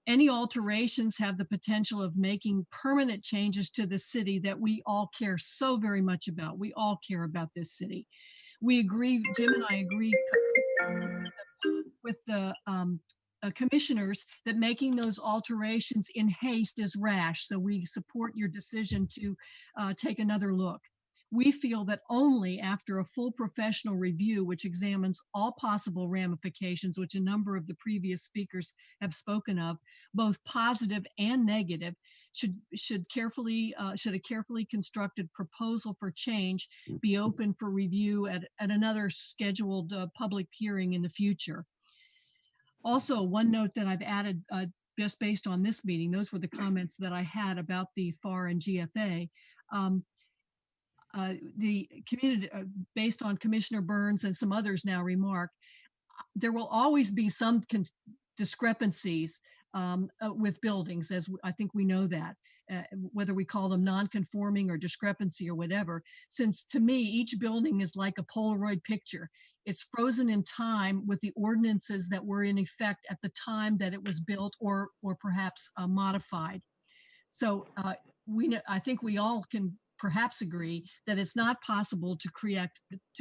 Any alterations have the potential of making permanent changes to the city that we all care so very much about. We all care about this city. We agree, Jim and I agree with the commissioners that making those alterations in haste is rash. So we support your decision to take another look. We feel that only after a full professional review, which examines all possible ramifications, which a number of the previous speakers have spoken of, both positive and negative, should a carefully constructed proposal for change be open for review at another scheduled public hearing in the future. Also, one note that I've added just based on this meeting, those were the comments that I had about the FAR and GFA. The community, based on Commissioner Burns and some others now remark, there will always be some discrepancies with buildings, as I think we know that, whether we call them non-conforming or discrepancy or whatever, since to me, each building is like a Polaroid picture. It's frozen in time with the ordinances that were in effect at the time that it was built or perhaps modified. So I think we all can perhaps agree that it's not possible to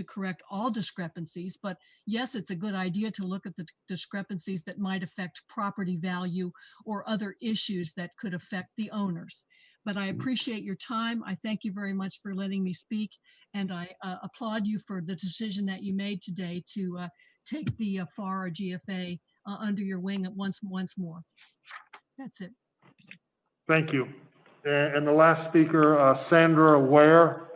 correct all discrepancies, but yes, it's a good idea to look at the discrepancies that might affect property value or other issues that could affect the owners. But I appreciate your time. I thank you very much for letting me speak, and I applaud you for the decision that you made today to take the FAR or GFA under your wing once more. That's it. Thank you. And the last speaker, Sandra Ware.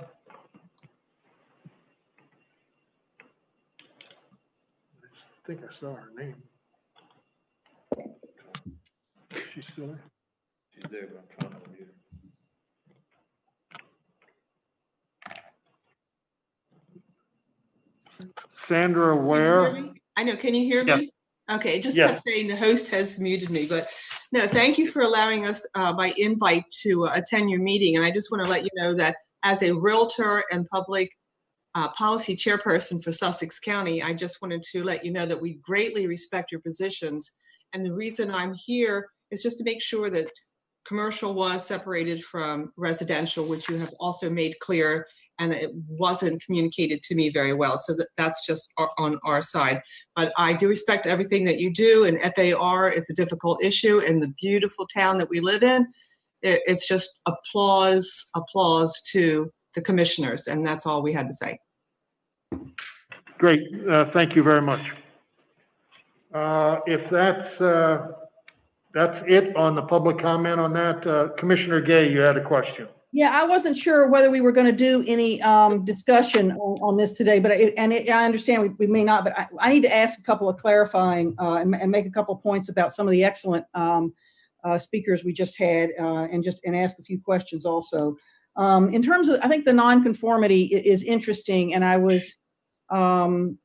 I think I saw her name. She's still there? She's there, but I'm trying to mute her. Sandra Ware. I know, can you hear me? Yes. Okay, it just Yes. kept saying the host has muted me, but no, thank you for allowing us by invite to attend your meeting. And I just want to let you know that as a realtor and public policy chairperson for Sussex County, I just wanted to let you know that we greatly respect your positions. And the reason I'm here is just to make sure that commercial was separated from residential, which you have also made clear, and it wasn't communicated to me very well. So that's just on our side. But I do respect everything that you do, and FAR is a difficult issue in the beautiful town that we live in. It's just applause to the commissioners, and that's all we had to say. Great, thank you very much. If that's That's it on the public comment on that. Commissioner Gay, you had a question. Yeah, I wasn't sure whether we were going to do any discussion on this today, but I understand we may not, but I need to ask a couple of clarifying and make a couple of points about some of the excellent speakers we just had and ask a few questions also. In terms of, I think the nonconformity is interesting, and I was, I mean,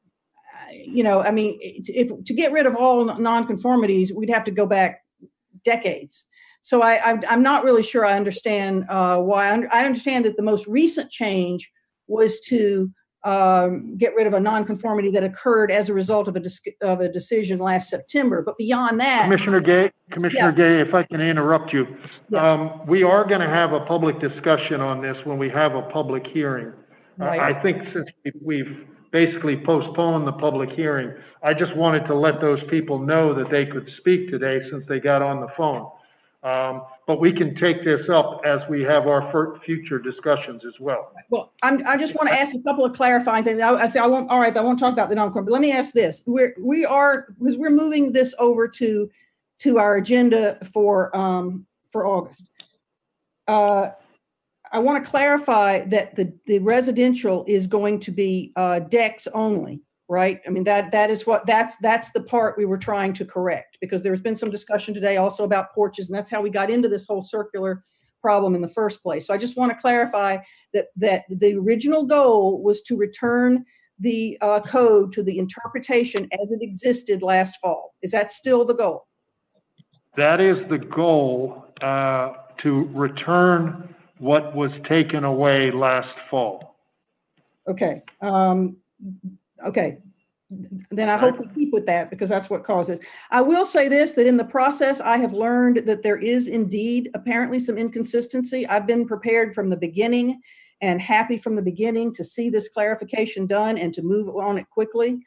to get rid of all nonconformities, we'd have to go back decades. So I'm not really sure I understand why. I understand that the most recent change was to get rid of a nonconformity that occurred as a result of a decision last September. But beyond that, Commissioner Gay, if I can interrupt you, we are going to have a public discussion on this when we have a public hearing. Right. I think since we've basically postponed the public hearing, I just wanted to let those people know that they could speak today since they got on the phone. But we can take this up as we have our future discussions as well. Well, I just want to ask a couple of clarifying things. I won't talk about the non-conforming, but let me ask this. Because we're moving this over to our agenda for August. I want to clarify that the residential is going to be decks only, right? I mean, that's the part we were trying to correct, because there's been some discussion today also about porches, and that's how we got into this whole circular problem in the first place. So I just want to clarify that the original goal was to return the code to the interpretation as it existed last fall. Is that still the goal? That is the goal, to return what was taken away last fall. Okay. Okay. Then I hope we keep with that, because that's what causes. I will say this, that in the process, I have learned that there is indeed apparently some inconsistency. I've been prepared from the beginning and happy from the beginning to see this clarification done and to move on it quickly.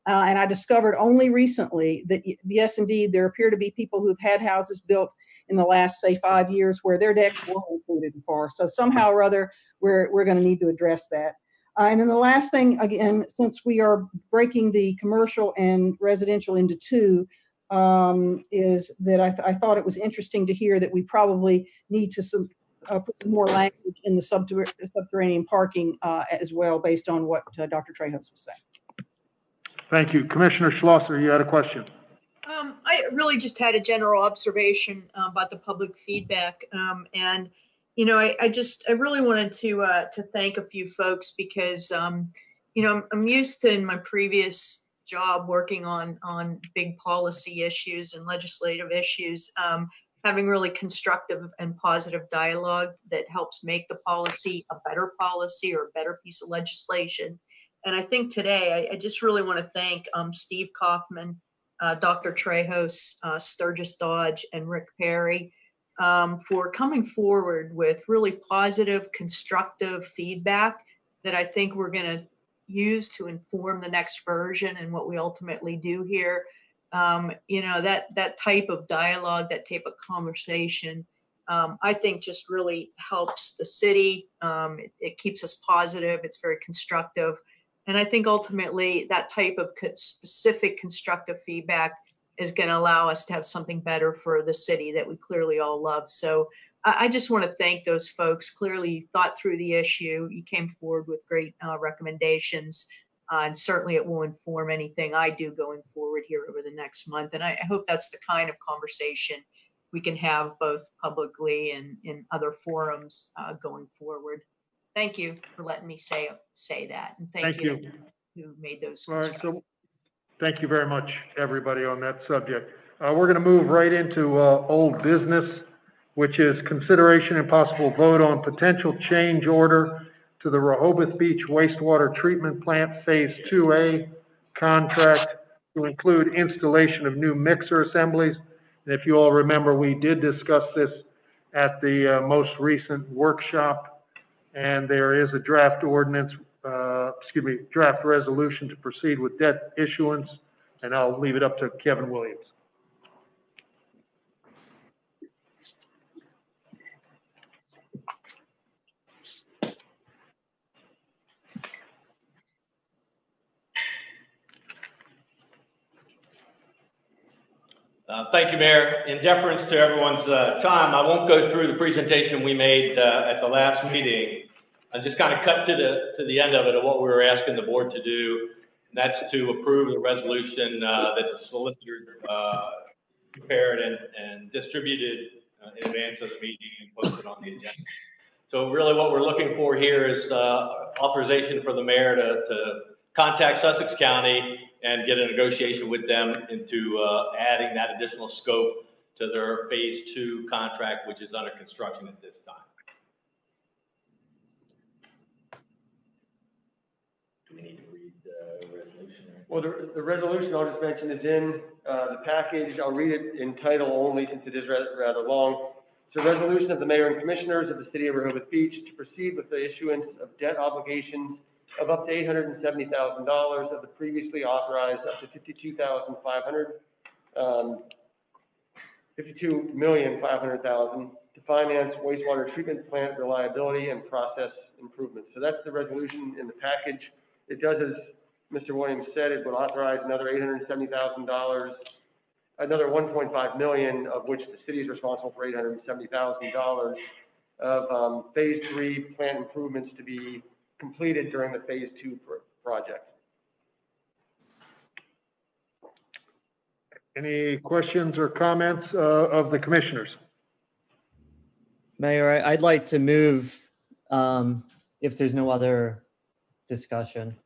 And I discovered only recently that yes, indeed, there appear to be people who've had houses built in the last, say, 5 years where their decks were included in FAR. So somehow or other, we're going to need to address that. And then the last thing, again, since we are breaking the commercial and residential into two, is that I thought it was interesting to hear that we probably need to put some more language in the subterranean parking as well, based on what Dr. Trejos was saying. Thank you. Commissioner Schlosser, you had a question. I really just had a general observation about the public feedback. And, you know, I really wanted to thank a few folks because, you know, I'm used to in my previous job working on big policy issues and legislative issues, having really constructive and positive dialogue that helps make the policy a better policy or a better piece of legislation. And I think today, I just really want to thank Steve Kaufman, Dr. Trejos, Sturgis Dodge, and Rick Perry for coming forward with really positive, constructive feedback that I think we're going to use to inform the next version and what we ultimately do here. You know, that type of dialogue, that type of conversation, I think just really helps the city. It keeps us positive. It's very constructive. And I think ultimately that type of specific constructive feedback is going to allow us to have something better for the city that we clearly all love. So I just want to thank those folks. Clearly you thought through the issue. You came forward with great recommendations. And certainly it will inform anything I do going forward here over the next month. And I hope that's the kind of conversation we can have both publicly and in other forums going forward. Thank you for letting me say that. And thank you who made those. All right, so thank you very much, everybody, on that subject. We're going to move right into old business, which is consideration and possible vote on potential change order to the Rehoboth Beach Wastewater Treatment Plant Phase 2A contract to include installation of new mixer assemblies. And if you all remember, we did discuss this at the most recent workshop. And there is a draft ordinance, draft resolution to proceed with debt issuance, and I'll leave it up to Kevin Williams. Thank you, Mayor. In deference to everyone's time, I won't go through the presentation we made at the last meeting. I just kind of cut to the end of it of what we were asking the board to do, and that's to approve the resolution that the solicitor prepared and distributed in advance of the meeting and posted on the agenda. So really what we're looking for here is authorization for the mayor to contact Sussex County and get a negotiation with them into adding that additional scope to their phase 2 contract, which is under construction at this time. Do we need to read the resolution? Well, the resolution I'll just mention is in the package. I'll read it in title only since it is rather long. It's a resolution of the mayor and commissioners of the city of Rehoboth Beach to proceed with the issuance of debt obligations of up to $870,000 of the previously authorized up to $52,500,000 to finance wastewater treatment plant reliability and process improvements. So that's the resolution in the package. It does, as Mr. Williams said, it would authorize another $870,000, another $1.5 million, of which the city is responsible for $870,000 of phase 3 plant improvements to be completed during the phase 2 project. Any questions or comments of the commissioners? Mayor, I'd like to move, if there's no other discussion.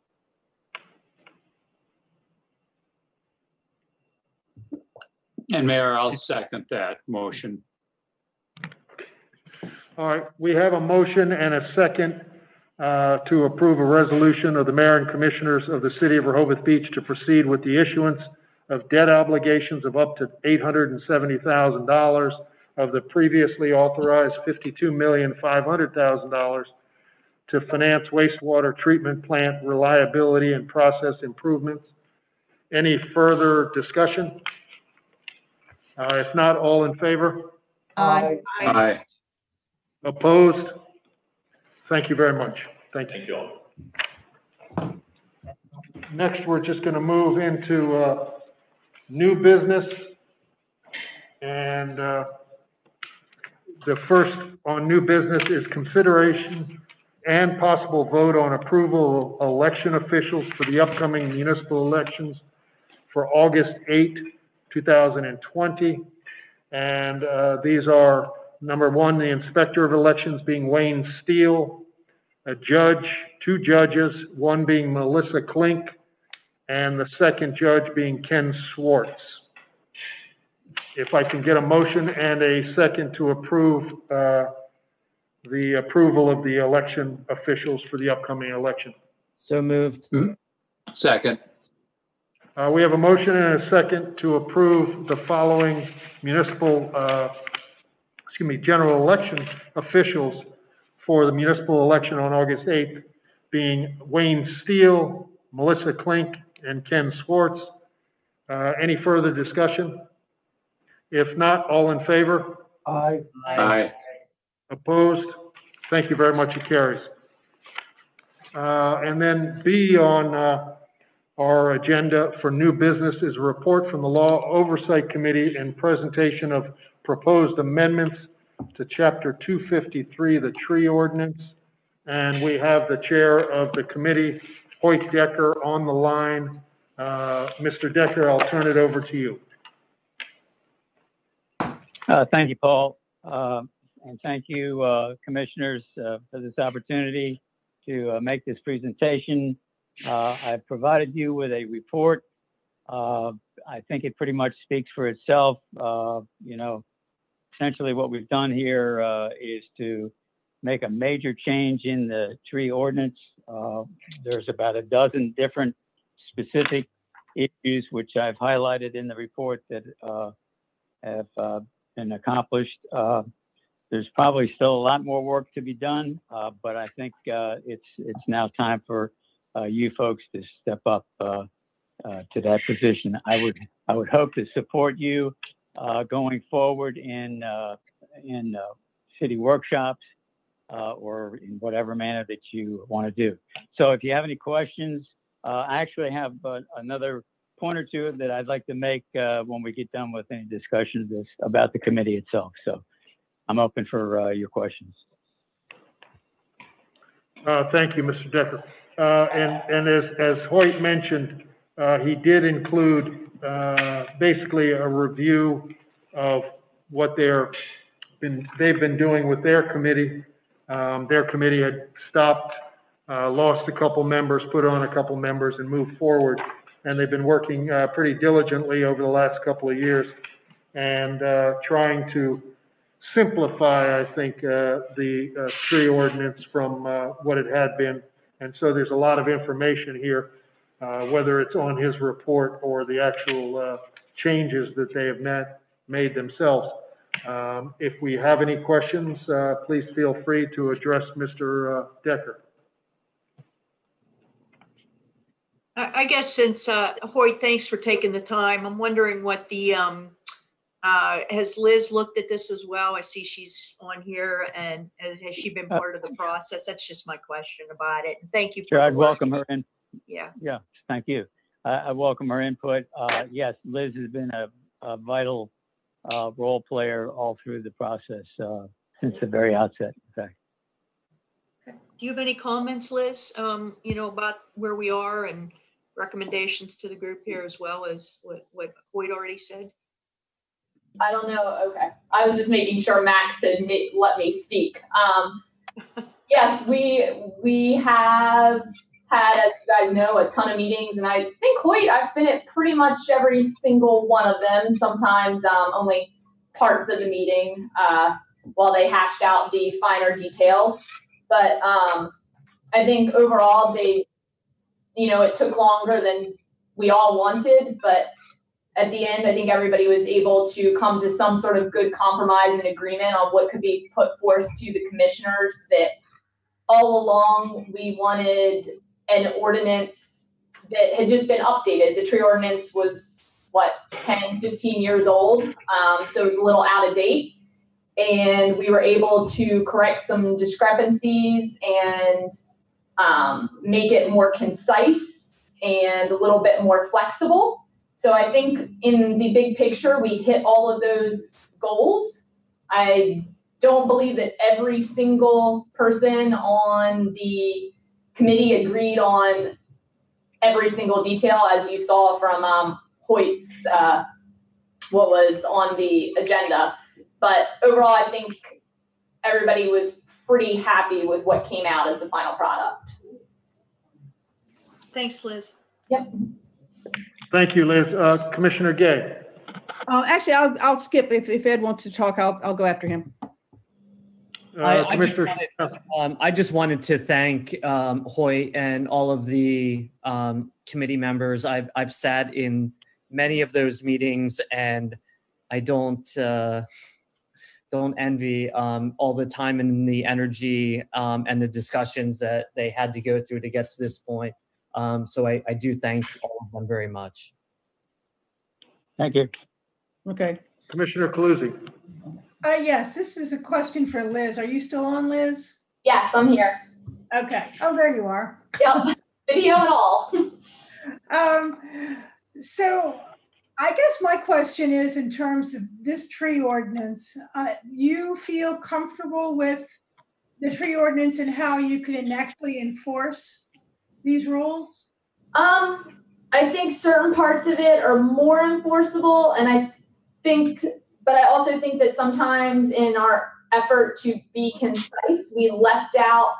And Mayor, I'll second that motion. All right, we have a motion and a second to approve a resolution of the mayor and commissioners of the city of Rehoboth Beach to proceed with the issuance of debt obligations of up to $870,000 of the previously authorized $52,500,000 to finance wastewater treatment plant reliability and process improvements. Any further discussion? If not, all in favor? Aye. Aye. Opposed? Thank you very much. Thank you. Thank you all. Next, we're just going to move into new business. And the first on new business is consideration and possible vote on approval of election officials for the upcoming municipal elections for August 8, 2020. And these are, number one, the inspector of elections being Wayne Steele, a judge, 2 judges, one being Melissa Clink, and the second judge being Ken Swarts. If I can get a motion and a second to approve the approval of the election officials for the upcoming election. So moved. Second. We have a motion and a second to approve the following general election officials for the municipal election on August 8th, being Wayne Steele, Melissa Clink, and Ken Swarts. Any further discussion? If not, all in favor? Aye. Aye. Opposed? Thank you very much. It carries. And then B on our agenda for new business is a report from the Law Oversight Committee and presentation of proposed amendments to Chapter 253, the tree ordinance. And we have the chair of the committee, Hoyt Decker, on the line. Mr. Decker, I'll turn it over to you. Thank you, Paul. And thank you, commissioners, for this opportunity to make this presentation. I've provided you with a report. I think it pretty much speaks for itself. Essentially what we've done here is to make a major change in the tree ordinance. There's about a dozen different specific issues which I've highlighted in the report that have been accomplished. There's probably still a lot more work to be done, but I think it's now time for you folks to step up to that position. I would hope to support you going forward in city workshops or in whatever manner that you want to do. So if you have any questions, I actually have another point or two that I'd like to make when we get done with any discussion of this about the committee itself. So I'm open for your questions. Thank you, Mr. Decker. And as Hoyt mentioned, he did include basically a review of what they've been doing with their committee. Their committee had stopped, lost a couple members, put on a couple members, and moved forward. And they've been working pretty diligently over the last couple of years and trying to simplify, I think, the tree ordinance from what it had been. And so there's a lot of information here, whether it's on his report or the actual changes that they have made themselves. If we have any questions, please feel free to address Mr. Decker. I guess since, Hoyt, thanks for taking the time. I'm wondering what the, has Liz looked at this as well? I see she's on here, and has she been part of the process? That's just my question about it. And thank you. Sure, I'd welcome her in. Yeah. Yeah, thank you. I welcome her input. Yes, Liz has been a vital role player all through the process since the very outset, in fact. Do you have any comments, Liz, about where we are and recommendations to the group here, as well as what Hoyt already said? I don't know. Okay. I was just making sure Max could let me speak. Yes, we have had, as you guys know, a ton of meetings, and I think, Hoyt, I've been at pretty much every single one of them, sometimes only parts of the meeting while they hashed out the finer details. But I think overall it took longer than we all wanted, but at the end, I think everybody was able to come to some sort of good compromise and agreement on what could be put forth to the commissioners. That all along we wanted an ordinance that had just been updated. The tree ordinance was, 10, 15 years old, so it was a little out of date. And we were able to correct some discrepancies and make it more concise and a little bit more flexible. So I think in the big picture, we hit all of those goals. I don't believe that every single person on the committee agreed on every single detail, as you saw from Hoyt's, what was on the agenda. But overall, I think everybody was pretty happy with what came out as the final product. Thanks, Liz. Yep. Thank you, Liz. Commissioner Gay. Actually, I'll skip. If Ed wants to talk, I'll go after him. I just wanted to thank Hoyt and all of the committee members. I've sat in many of those meetings, and I don't envy all the time and the energy and the discussions that they had to go through to get to this point. So I do thank all of them very much. Thank you. Okay. Commissioner Calusi. Yes, this is a question for Liz. Are you still on, Liz? Yes, I'm here. Okay. Oh, there you are. Yep, video and all. So I guess my question is, in terms of this tree ordinance, you feel comfortable with the tree ordinance and how you can actually enforce these rules? I think certain parts of it are more enforceable, and but I also think that sometimes in our effort to be concise, we left out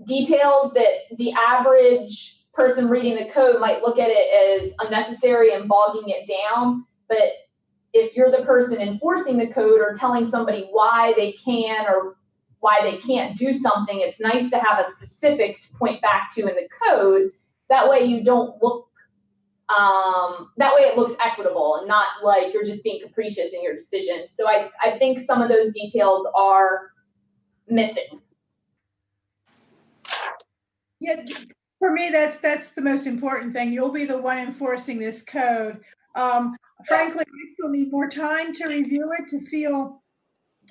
details that the average person reading the code might look at it as unnecessary and bogging it down. But if you're the person enforcing the code or telling somebody why they can or why they can't do something, it's nice to have a specific to point back to in the code. That way you don't look, that way it looks equitable and not like you're just being capricious in your decision. So I think some of those details are missing. Yeah, for me, that's the most important thing. You'll be the one enforcing this code. Frankly, I still need more time to review it to feel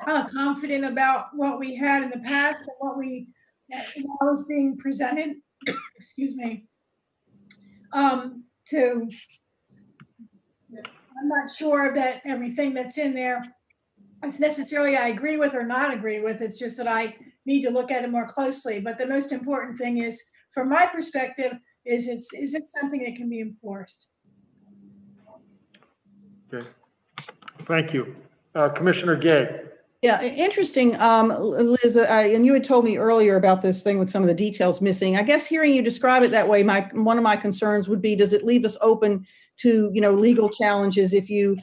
confident about what we had in the past and what was being presented. Excuse me. to, I'm not sure that everything that's in there is necessarily I agree with or not agree with. It's just that I need to look at it more closely. But the most important thing is, from my perspective, is it something that can be enforced? Okay. Thank you. Commissioner Gay. Yeah, interesting, Liz, and you had told me earlier about this thing with some of the details missing. I guess hearing you describe it that way, one of my concerns would be, does it leave us open to, legal challenges if you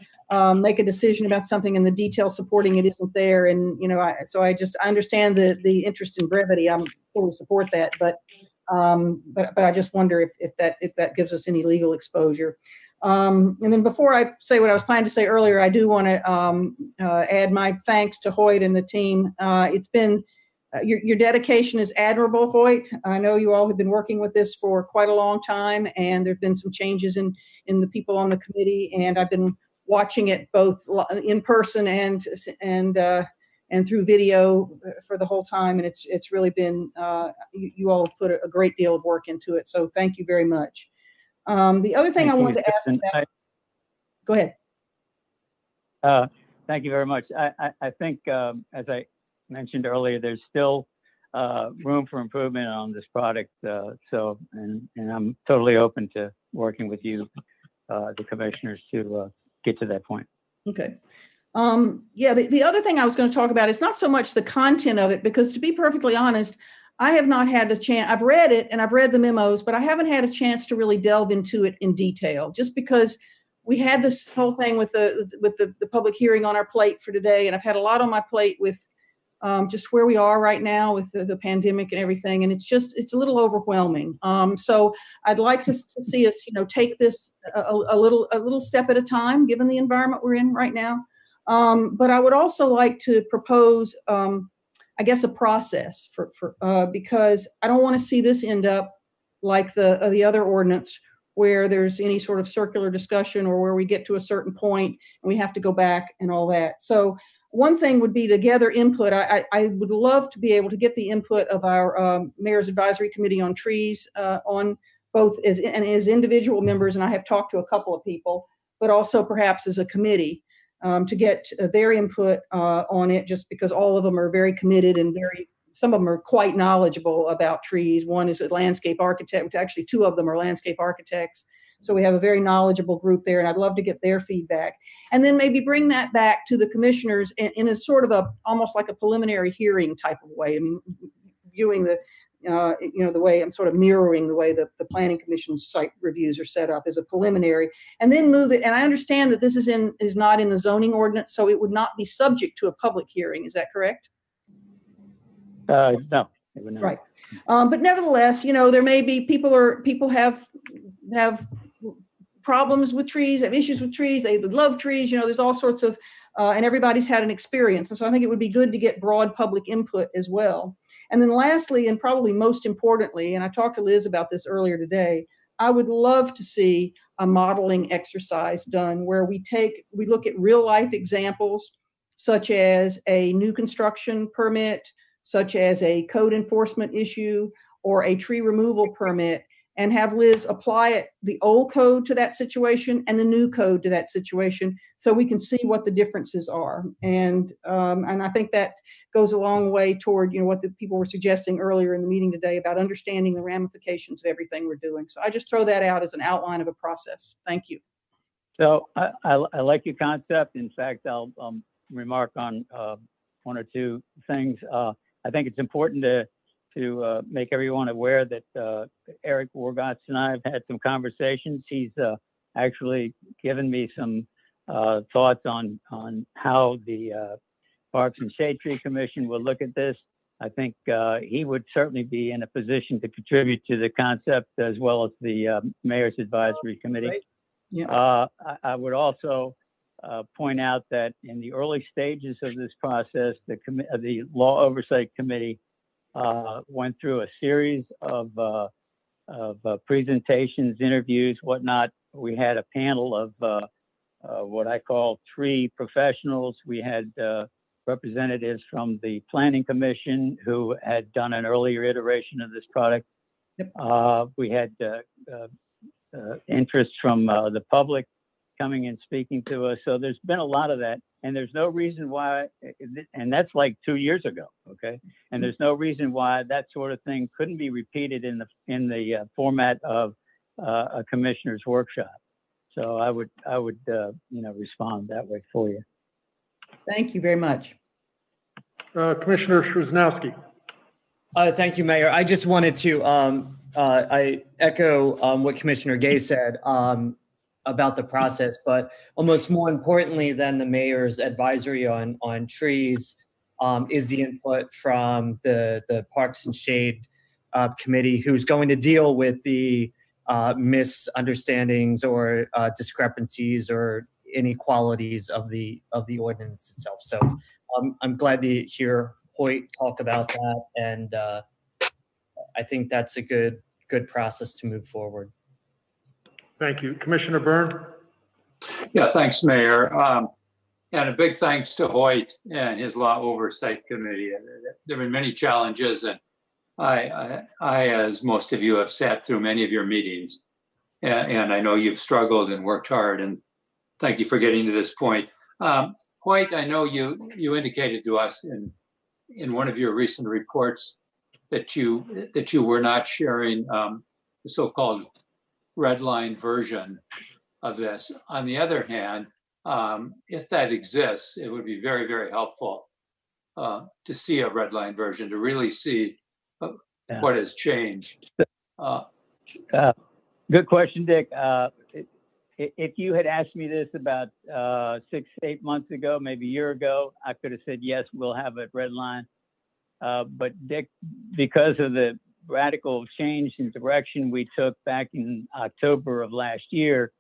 make a decision about something and the detail supporting it isn't there? And, I understand the interest in brevity. I fully support that, but I just wonder if that gives us any legal exposure. And then before I say what I was planning to say earlier, I do want to add my thanks to Hoyt and the team. It's been, your dedication is admirable, Hoyt. I know you all have been working with this for quite a long time, and there have been some changes in the people on the committee, and I've been watching it both in person and through video for the whole time, and it's really been, you all have put a great deal of work into it, so thank you very much. The other thing I wanted to ask about, go ahead. Thank you very much. I think, as I mentioned earlier, there's still room for improvement on this product. And I'm totally open to working with you, the commissioners, to get to that point. Okay. Yeah, the other thing I was going to talk about is not so much the content of it, because to be perfectly honest, I have not had a chance. I've read it and I've read the memos, but I haven't had a chance to really delve into it in detail, just because we had this whole thing with the public hearing on our plate for today. And I've had a lot on my plate with just where we are right now with the pandemic and everything. And it's a little overwhelming. So I'd like to see us, take this a little step at a time, given the environment we're in right now. But I would also like to propose, I guess, a process because I don't want to see this end up like the other ordinance, where there's any sort of circular discussion or where we get to a certain point and we have to go back and all that. So one thing would be to gather input. I would love to be able to get the input of our Mayor's Advisory Committee on Trees on both as individual members, and I have talked to a couple of people, but also perhaps as a committee. To get their input on it, just because all of them are very committed and some of them are quite knowledgeable about trees. One is a landscape architect, actually two of them are landscape architects. So we have a very knowledgeable group there, and I'd love to get their feedback. And then maybe bring that back to the commissioners in a sort of almost like a preliminary hearing type of way. I mean, viewing the way I'm sort of mirroring the way the Planning Commission's site reviews are set up as a preliminary, and then move it. And I understand that this is not in the zoning ordinance, so it would not be subject to a public hearing. Is that correct? No, it would not. Right. But nevertheless, there may be people have problems with trees, have issues with trees. They love trees. There's all sorts of, and everybody's had an experience. And so I think it would be good to get broad public input as well. And then lastly, and probably most importantly, and I talked to Liz about this earlier today, I would love to see a modeling exercise done where we look at real life examples, such as a new construction permit, such as a code enforcement issue, or a tree removal permit, and have Liz apply the old code to that situation and the new code to that situation, so we can see what the differences are. And I think that goes a long way toward what the people were suggesting earlier in the meeting today about understanding the ramifications of everything we're doing. So I just throw that out as an outline of a process. Thank you. So I like your concept. In fact, I'll remark on one or two things. I think it's important to make everyone aware that Eric Wargotz and I have had some conversations. He's actually given me some thoughts on how the Parks and Shade Tree Commission will look at this. I think he would certainly be in a position to contribute to the concept, as well as the Mayor's Advisory Committee. Right. Yeah. I would also point out that in the early stages of this process, the Law Oversight Committee went through a series of presentations, interviews, whatnot. We had a panel of what I call tree professionals. We had representatives from the Planning Commission who had done an earlier iteration of this product. Yep. We had interest from the public coming and speaking to us. So there's been a lot of that, and there's no reason why, and that's like 2 years ago, okay? And there's no reason why that sort of thing couldn't be repeated in the format of a commissioner's workshop. So I would respond that way for you. Thank you very much. Commissioner Shrewsnowski. Thank you, Mayor. I just wanted to I echo what Commissioner Gay said about the process, but almost more importantly than the mayor's advisory on trees is the input from the Parks and Shade Committee, who's going to deal with the misunderstandings or discrepancies or inequalities of the ordinance itself. So I'm glad to hear Hoyt talk about that, and I think that's a good process to move forward. Thank you. Commissioner Byrne? Yeah, thanks, Mayor. And a big thanks to Hoyt and his Law Oversight Committee. There have been many challenges, and I, as most of you, have sat through many of your meetings, and I know you've struggled and worked hard, and thank you for getting to this point. Hoyt, I know you indicated to us in one of your recent reports that you were not sharing the so-called red line version of this. On the other hand, if that exists, it would be very, very helpful to see a red line version, to really see what has changed. Good question, Dick. If you had asked me this about 6, 8 months ago, maybe a year ago, I could have said, yes, we'll have a red line. But Dick, because of the radical change in direction we took back in October of last year,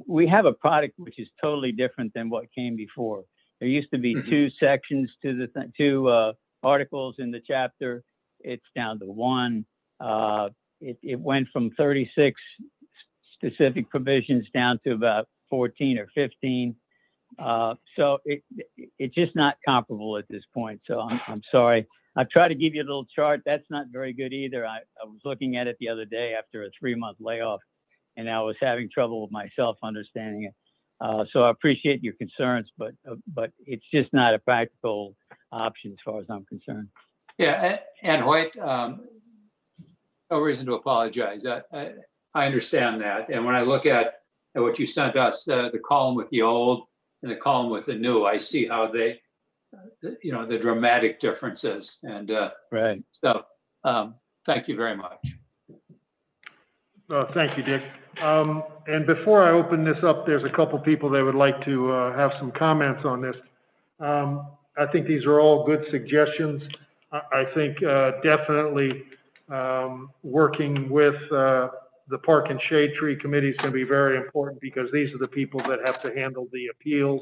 we have a product which is totally different than what came before. There used to be 2 sections to the 2 articles in the chapter. It's down to 1. It went from 36 specific provisions down to about 14 or 15. So it's just not comparable at this point. So I'm sorry. I tried to give you a little chart. That's not very good either. I was looking at it the other day after a 3-month layoff, and I was having trouble with myself understanding it. So I appreciate your concerns, but it's just not a practical option as far as I'm concerned. Yeah, and Hoyt, no reason to apologize. I understand that. And when I look at what you sent us, the column with the old and the column with the new, I see how they, the dramatic differences. And right. So thank you very much. Thank you, Dick. And before I open this up, there's a couple people that would like to have some comments on this. I think these are all good suggestions. I think definitely working with the Park and Shade Tree Committee is going to be very important, because these are the people that have to handle the appeals.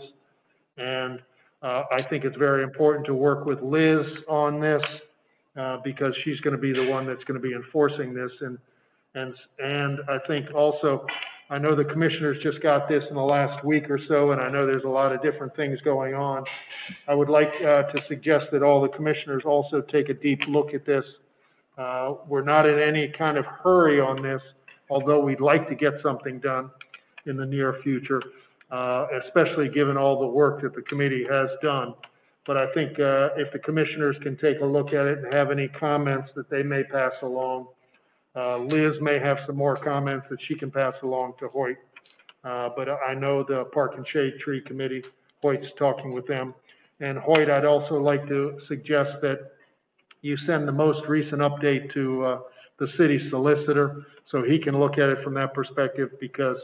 And I think it's very important to work with Liz on this because she's going to be the one that's going to be enforcing this. And I think also, I know the commissioners just got this in the last week or so, and I know there's a lot of different things going on. I would like to suggest that all the commissioners also take a deep look at this. We're not in any kind of hurry on this, although we'd like to get something done in the near future, especially given all the work that the committee has done. But I think if the commissioners can take a look at it and have any comments that they may pass along, Liz may have some more comments that she can pass along to Hoyt. But I know the Park and Shade Tree Committee, Hoyt's talking with them. And Hoyt, I'd also like to suggest that you send the most recent update to the city solicitor so he can look at it from that perspective, because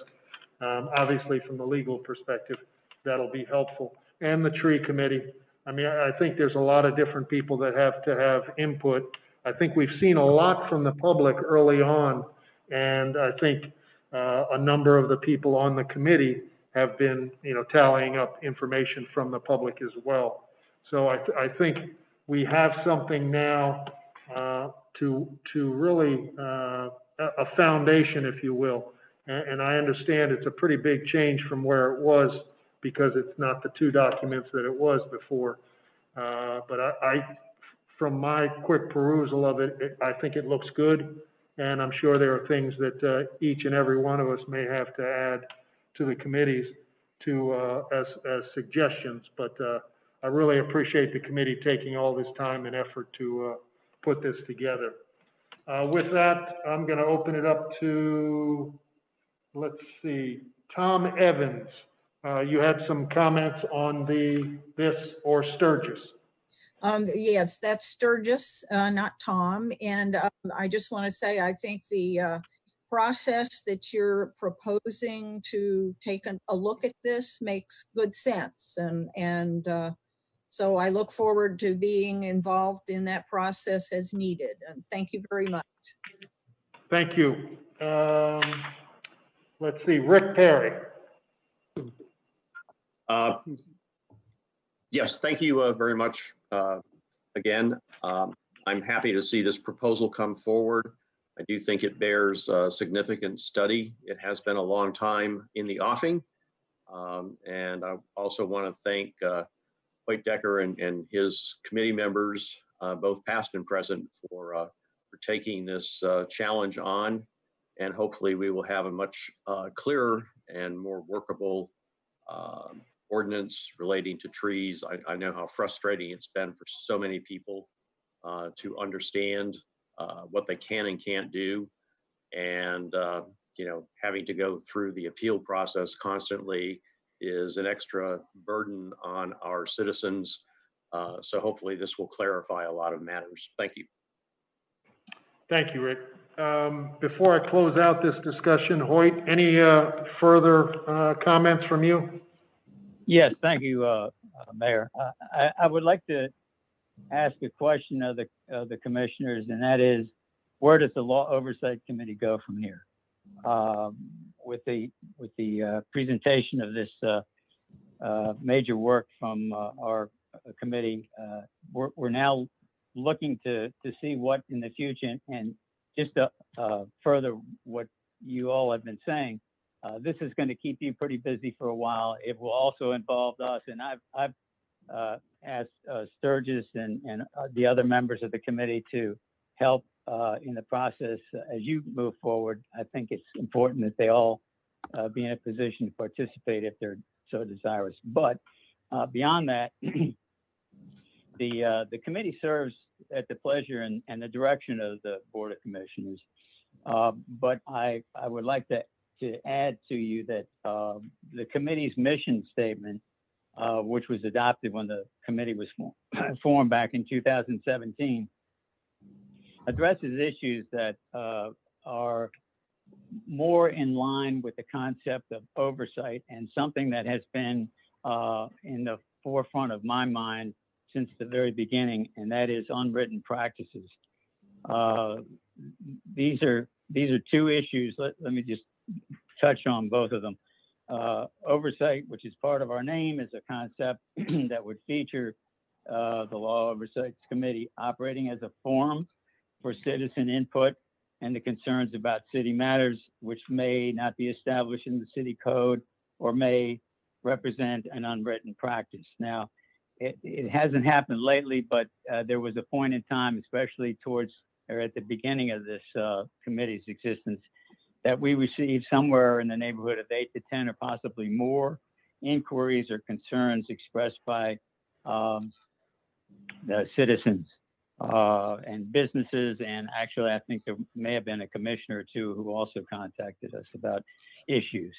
obviously from the legal perspective, that'll be helpful. And the tree committee. I mean, I think there's a lot of different people that have to have input. I think we've seen a lot from the public early on, and I think a number of the people on the committee have been, tallying up information from the public as well. So I think we have something now to really a foundation, if you will. And I understand it's a pretty big change from where it was, because it's not the 2 documents that it was before. But I from my quick perusal of it, I think it looks good. And I'm sure there are things that each and every one of us may have to add to the committees as suggestions. But I really appreciate the committee taking all this time and effort to put this together. With that, I'm going to open it up to, let's see, Tom Evans. You had some comments on this or Sturgis. Yes, that's Sturgis, not Tom. And I just want to say, I think the process that you're proposing to take a look at this makes good sense. And so I look forward to being involved in that process as needed. And thank you very much. Thank you. Let's see, Rick Perry. Yes, thank you very much. Again, I'm happy to see this proposal come forward. I do think it bears significant study. It has been a long time in the offing. And I also want to thank White Decker and his committee members, both past and present, for taking this challenge on. And hopefully we will have a much clearer and more workable ordinance relating to trees. I know how frustrating it's been for so many people to understand what they can and can't do. And, you know, having to go through the appeal process constantly is an extra burden on our citizens. So hopefully this will clarify a lot of matters. Thank you. Thank you, Rick. Before I close out this discussion, Hoyt, any further comments from you? Yes, thank you, Mayor. I would like to ask a question of the commissioners, and that is, where does the Law Oversight Committee go from here? With the presentation of this major work from our committee, we're now looking to see what in the future, and just to further what you all have been saying, this is going to keep you pretty busy for a while. It will also involve us, and I've asked Sturgis and the other members of the committee to help in the process as you move forward. I think it's important that they all be in a position to participate if they're so desirous. But beyond that, the committee serves at the pleasure and the direction of the Board of Commissioners. But I would like to add to you that the committee's mission statement, which was adopted when the committee was formed back in 2017, addresses issues that are more in line with the concept of oversight, and something that has been in the forefront of my mind since the very beginning, and that is unwritten practices. These are two issues. Let me just touch on both of them. Oversight, which is part of our name, is a concept that would feature the Law Oversight Committee operating as a forum for citizen input and the concerns about city matters, which may not be established in the city code or may represent an unwritten practice. Now, it hasn't happened lately, but there was a point in time, especially towards or at the beginning of this committee's existence, that we received somewhere in the neighborhood of 8 to 10 or possibly more inquiries or concerns expressed by the citizens and businesses. And actually, I think there may have been a commissioner or two who also contacted us about issues.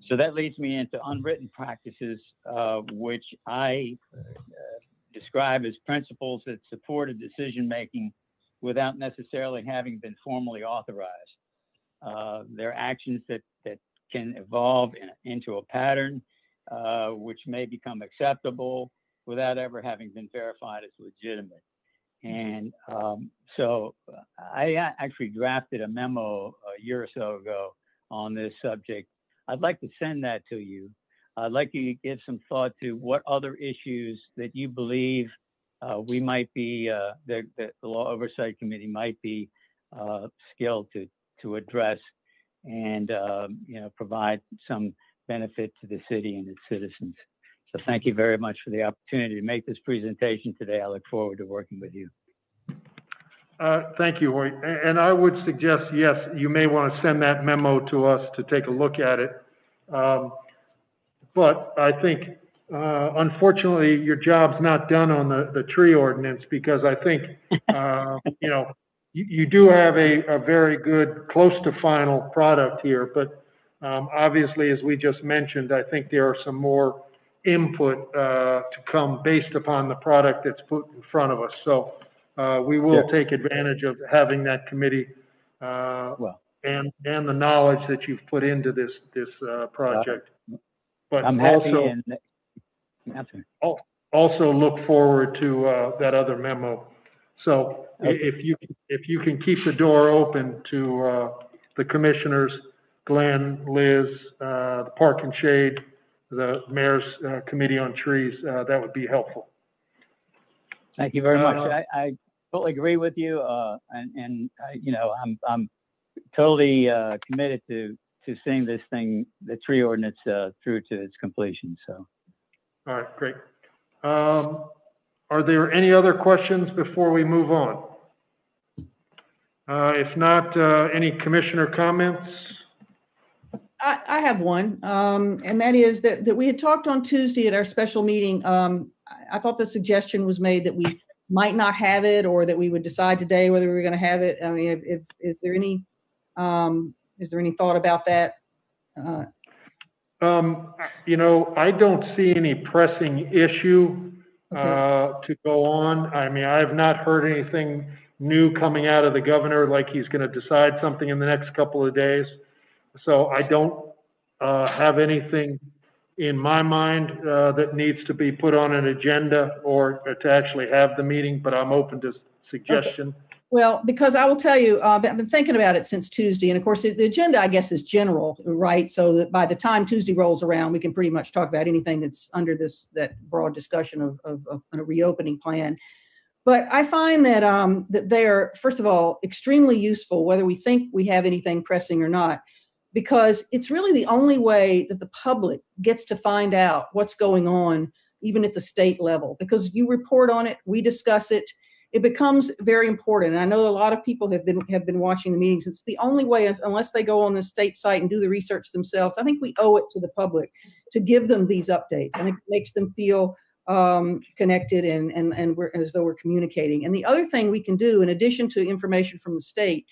So that leads me into unwritten practices, which I describe as principles that support a decision-making without necessarily having been formally authorized. They're actions that can evolve into a pattern, which may become acceptable without ever having been verified as legitimate. And so I actually drafted a memo a year or so ago on this subject. I'd like to send that to you. I'd like you to give some thought to what other issues that you believe we might be, the Law Oversight Committee might be skilled to address and provide some benefit to the city and its citizens. So thank you very much for the opportunity to make this presentation today. I look forward to working with you. Thank you, Hoyt. And I would suggest, yes, you may want to send that memo to us to take a look at it. But I think, unfortunately, your job's not done on the tree ordinance, because I think, you know, you do have a very good, close to final product here, but obviously, as we just mentioned, I think there are some more input to come based upon the product that's put in front of us. So we will take advantage of having that committee and the knowledge that you've put into this project. But I'm happy also look forward to that other memo. So if you can keep the door open to the commissioners, Glenn, Liz, the Park and Shade, the Mayor's Committee on Trees, that would be helpful. Thank you very much. I totally agree with you, you know, I'm totally committed to seeing this thing, the tree ordinance, through to its completion. So. All right, great. Are there any other questions before we move on? If not, any commissioner comments? I have one, and that is that we had talked on Tuesday at our special meeting. I thought the suggestion was made that we might not have it, or that we would decide today whether we were going to have it. I mean, is there any thought about that? You know, I don't see any pressing issue to go on. I mean, I have not heard anything new coming out of the governor, like he's going to decide something in the next couple of days. So I don't have anything in my mind that needs to be put on an agenda or to actually have the meeting, but I'm open to suggestion. Okay. Well, because I will tell you, I've been thinking about it since Tuesday, and of course the agenda, I guess, is general, right? So that by the time Tuesday rolls around, we can pretty much talk about anything that's under that broad discussion of a reopening plan. But I find that that they are, first of all, extremely useful, whether we think we have anything pressing or not, because it's really the only way that the public gets to find out what's going on, even at the state level, because you report on it, we discuss it. It becomes very important. And I know a lot of people have been watching the meetings. It's the only way, unless they go on the state site and do the research themselves. I think we owe it to the public to give them these updates. I think it makes them feel connected and we're, as though we're communicating. And the other thing we can do, in addition to information from the state,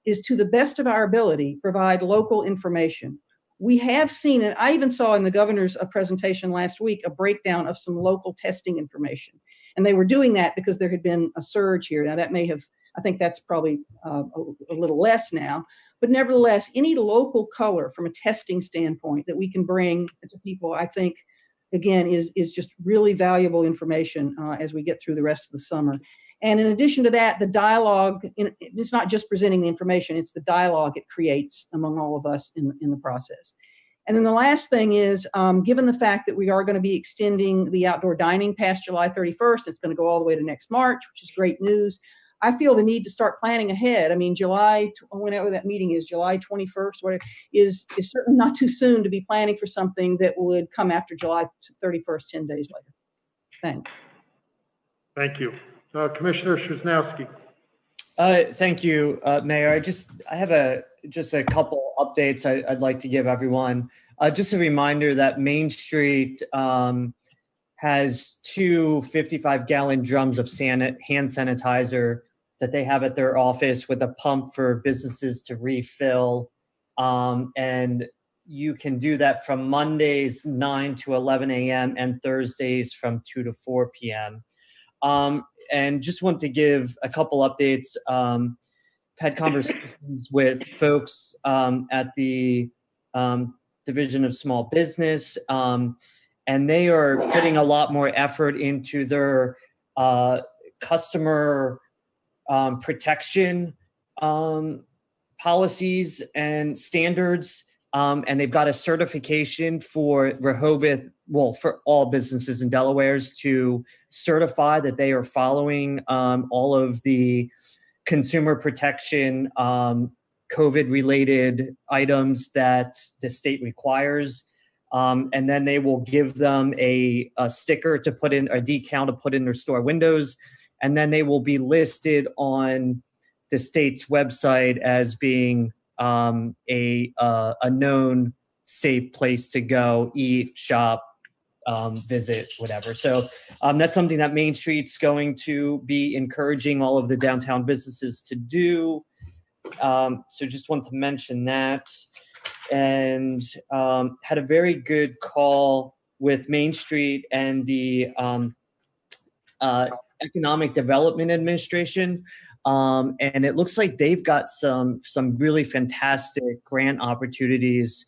is, to the best of our ability, provide local information. We have seen, and I even saw in the governor's presentation last week, a breakdown of some local testing information. And they were doing that because there had been a surge here. Now that may have, I think that's probably a little less now, but nevertheless, any local color from a testing standpoint that we can bring to people, I think, again, is just really valuable information as we get through the rest of the summer. And in addition to that, the dialogue, it's not just presenting the information, it's the dialogue it creates among all of us in the process. And then the last thing is, given the fact that we are going to be extending the outdoor dining past July 31st, it's going to go all the way to next March, which is great news. I feel the need to start planning ahead. I mean, whenever that meeting is, July 21st, whatever, is certainly not too soon to be planning for something that would come after July 31st, 10 days later. Thanks. Thank you. Commissioner Szymanski. Thank you, Mayor. I have just a couple updates I'd like to give everyone. Just a reminder that Main Street has two 55-gallon drums of hand sanitizer that they have at their office, with a pump for businesses to refill. And you can do that from Mondays 9 to 11 a.m. and Thursdays from 2 to 4 p.m. And just want to give a couple updates. Had conversations with folks at the Division of Small Business, and they are putting a lot more effort into their customer protection policies and standards. And they've got a certification for Rehoboth, well, for all businesses in Delaware's, to certify that they are following all of the consumer protection COVID-related items that the state requires. And then they will give them a sticker to put in, a decal to put in their store windows. And then they will be listed on the state's website as being a known safe place to go eat, shop, visit, whatever. So that's something that Main Street's going to be encouraging all of the downtown businesses to do. So just want to mention that. And had a very good call with Main Street and the Economic Development Administration. And it looks like they've got some really fantastic grant opportunities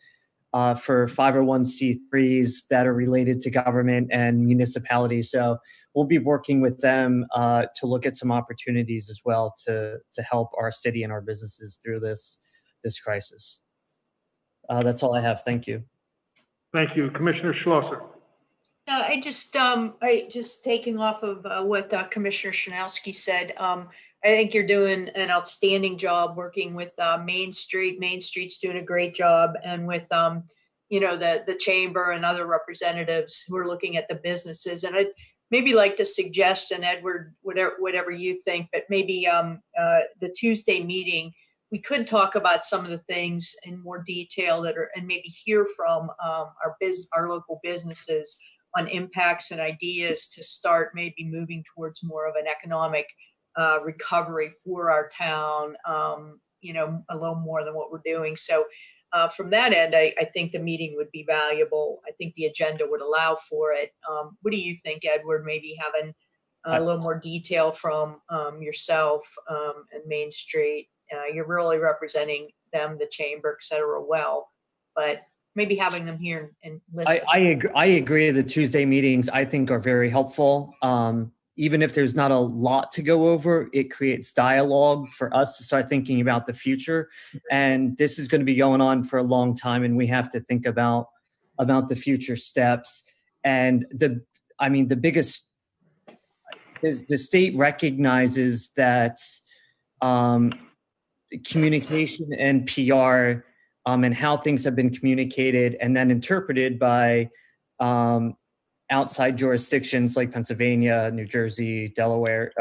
for 501c3s that are related to government and municipalities. So we'll be working with them to look at some opportunities as well to help our city and our businesses through this crisis. That's all I have. Thank you. Thank you. Commissioner Schlosser. I just taking off of what Commissioner Shanowski said. I think you're doing an outstanding job working with Main Street. Main Street's doing a great job, and with the chamber and other representatives who are looking at the businesses. And I'd maybe like to suggest, and Edward, whatever you think, but maybe the Tuesday meeting, we could talk about some of the things in more detail and maybe hear from our local businesses on impacts and ideas to start maybe moving towards more of an economic recovery for our town, a little more than what we're doing. So from that end, I think the meeting would be valuable. I think the agenda would allow for it. What do you think, Edward? Maybe having a little more detail from yourself and Main Street. You're really representing them, the chamber, et cetera, well, but maybe having them here and listen. I agree. The Tuesday meetings, I think, are very helpful. Even if there's not a lot to go over, it creates dialogue for us to start thinking about the future. And this is going to be going on for a long time, and we have to think about the future steps. And the biggest, the state recognizes that communication and PR and how things have been communicated and then interpreted by outside jurisdictions like Pennsylvania, New Jersey, Delaware,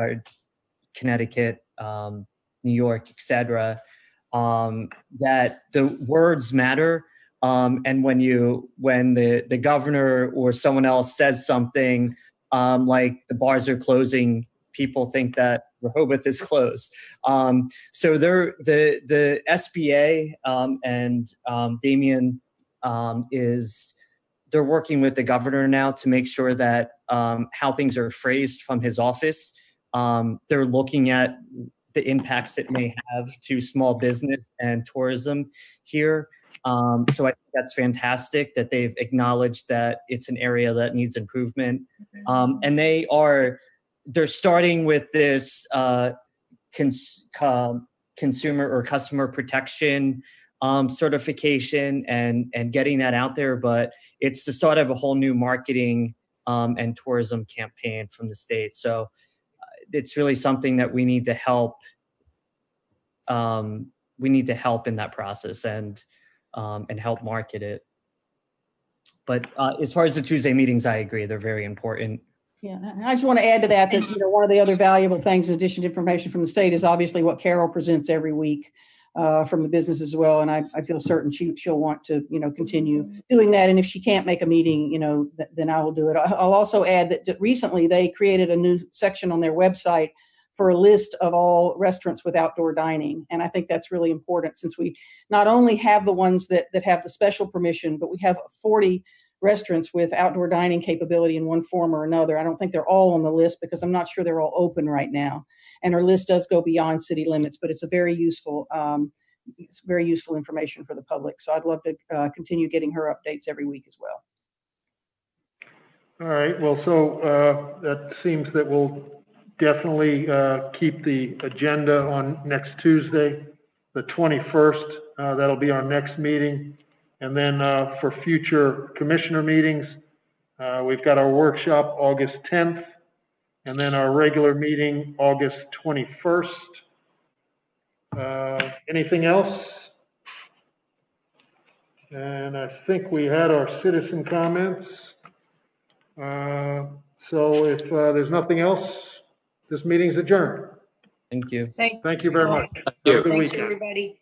Connecticut, New York, etc. That the words matter, and when the governor or someone else says something like the bars are closing, people think that Rehoboth is closed. So the SBA and Damien they're working with the governor now to make sure that how things are phrased from his office. They're looking at the impacts it may have to small business and tourism here. So I think that's fantastic that they've acknowledged that it's an area that needs improvement. And they're starting with this consumer or customer protection certification and getting that out there, but it's the start of a whole new marketing and tourism campaign from the state. So it's really something that we need to help. We need to help in that process and help market it. But as far as the Tuesday meetings, I agree, they're very important. Yeah, and I just want to add to that one of the other valuable things, in addition to information from the state, is obviously what Carol presents every week from the business as well. And I feel certain she'll want to, continue doing that. And if she can't make a meeting, then I will do it. I'll also add that recently they created a new section on their website for a list of all restaurants with outdoor dining. And I think that's really important, since we not only have the ones that have the special permission, but we have 40 restaurants with outdoor dining capability in one form or another. I don't think they're all on the list because I'm not sure they're all open right now. And our list does go beyond city limits, but it's a very useful information for the public. So I'd love to continue getting her updates every week as well. All right. Well, so that seems that we'll definitely keep the agenda on next Tuesday, the 21st. That'll be our next meeting. And then for future commissioner meetings, we've got our workshop August 10th, and then our regular meeting August 21st. Anything else? And I think we had our citizen comments. So if there's nothing else, this meeting's adjourned. Thank you. Thank Thank you very much. you. Have a good Thanks, weekend. everybody.